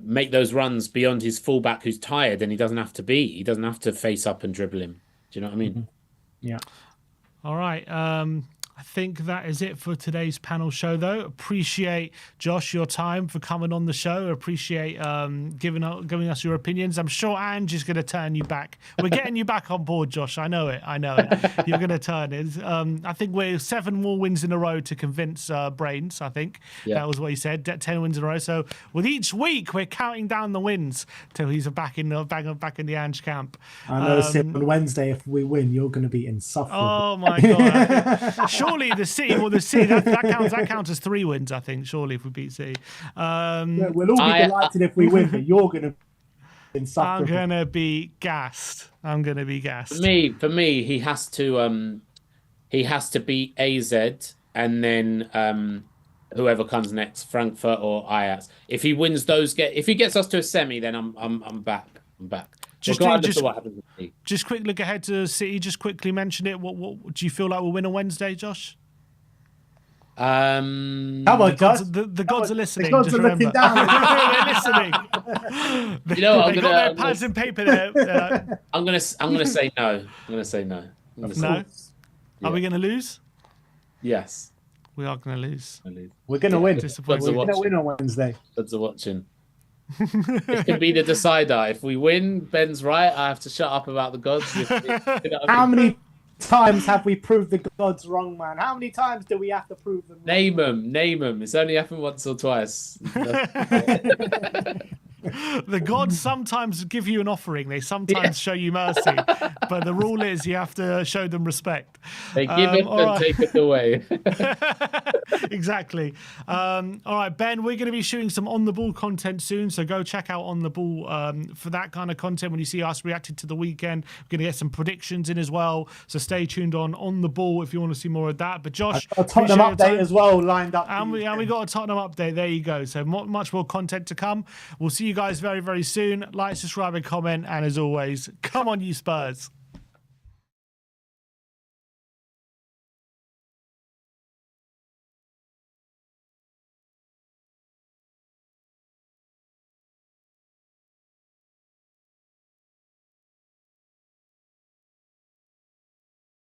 make those runs beyond his fullback who's tired, and he doesn't have to face up and dribble him. Do you know what I mean? Yeah. All right. I think that is it for today's panel show, though. Appreciate, Josh, your time for coming on the show. Appreciate giving us your opinions. I'm sure Ange is going to turn you back. We're getting you back on board, Josh. I know it. You're going to turn it. I think we're 7 more wins in a row to convince Brains, I think. Yeah. That was what he said, 10 wins in a row. So with each week, we're counting down the wins till he's back in the Ange camp. I know, on Wednesday, if we win, you're going to be insufferable. Oh, my God. Surely the City, that counts as 3 wins, I think, surely, if we beat City. We'll all be delighted if we win, but you're going to be insufferable. I'm going to be gassed. For me, he has to beat AZ and then whoever comes next, Frankfurt or Ajax. If he wins if he gets us to a semi, then I'm back. Just what happens with me. Just quick look ahead to City. Just quickly mention it. What do you feel like we'll win on Wednesday, Josh? How about the gods are listening. The gods are looking down. They're listening. They got their pads and paper there. I'm gonna say no. No. Are we gonna lose? Yes. We are gonna lose. We're gonna win. We're gonna win on Wednesday. Gods are watching. It can be the decider. If we win, Ben's right. I have to shut up about the gods. How many times have we proved the gods wrong, man? How many times do we have to prove them wrong? Name them. It's only happened once or twice. The gods sometimes give you an offering. They sometimes show you mercy. But the rule is you have to show them respect. They give it and take it away. Exactly. All right, Ben, we're going to be shooting some On The Ball content soon. So go check out On The Ball for that kind of content. When you see us reacted to the weekend, we're going to get some predictions in as well. So stay tuned on The Ball if you want to see more of that. But Josh, a Tottenham update as well lined up. And we got a Tottenham update. There you go. So much more content to come. We'll see you guys very, very soon. Like, subscribe, and comment. And as always, come on, you Spurs.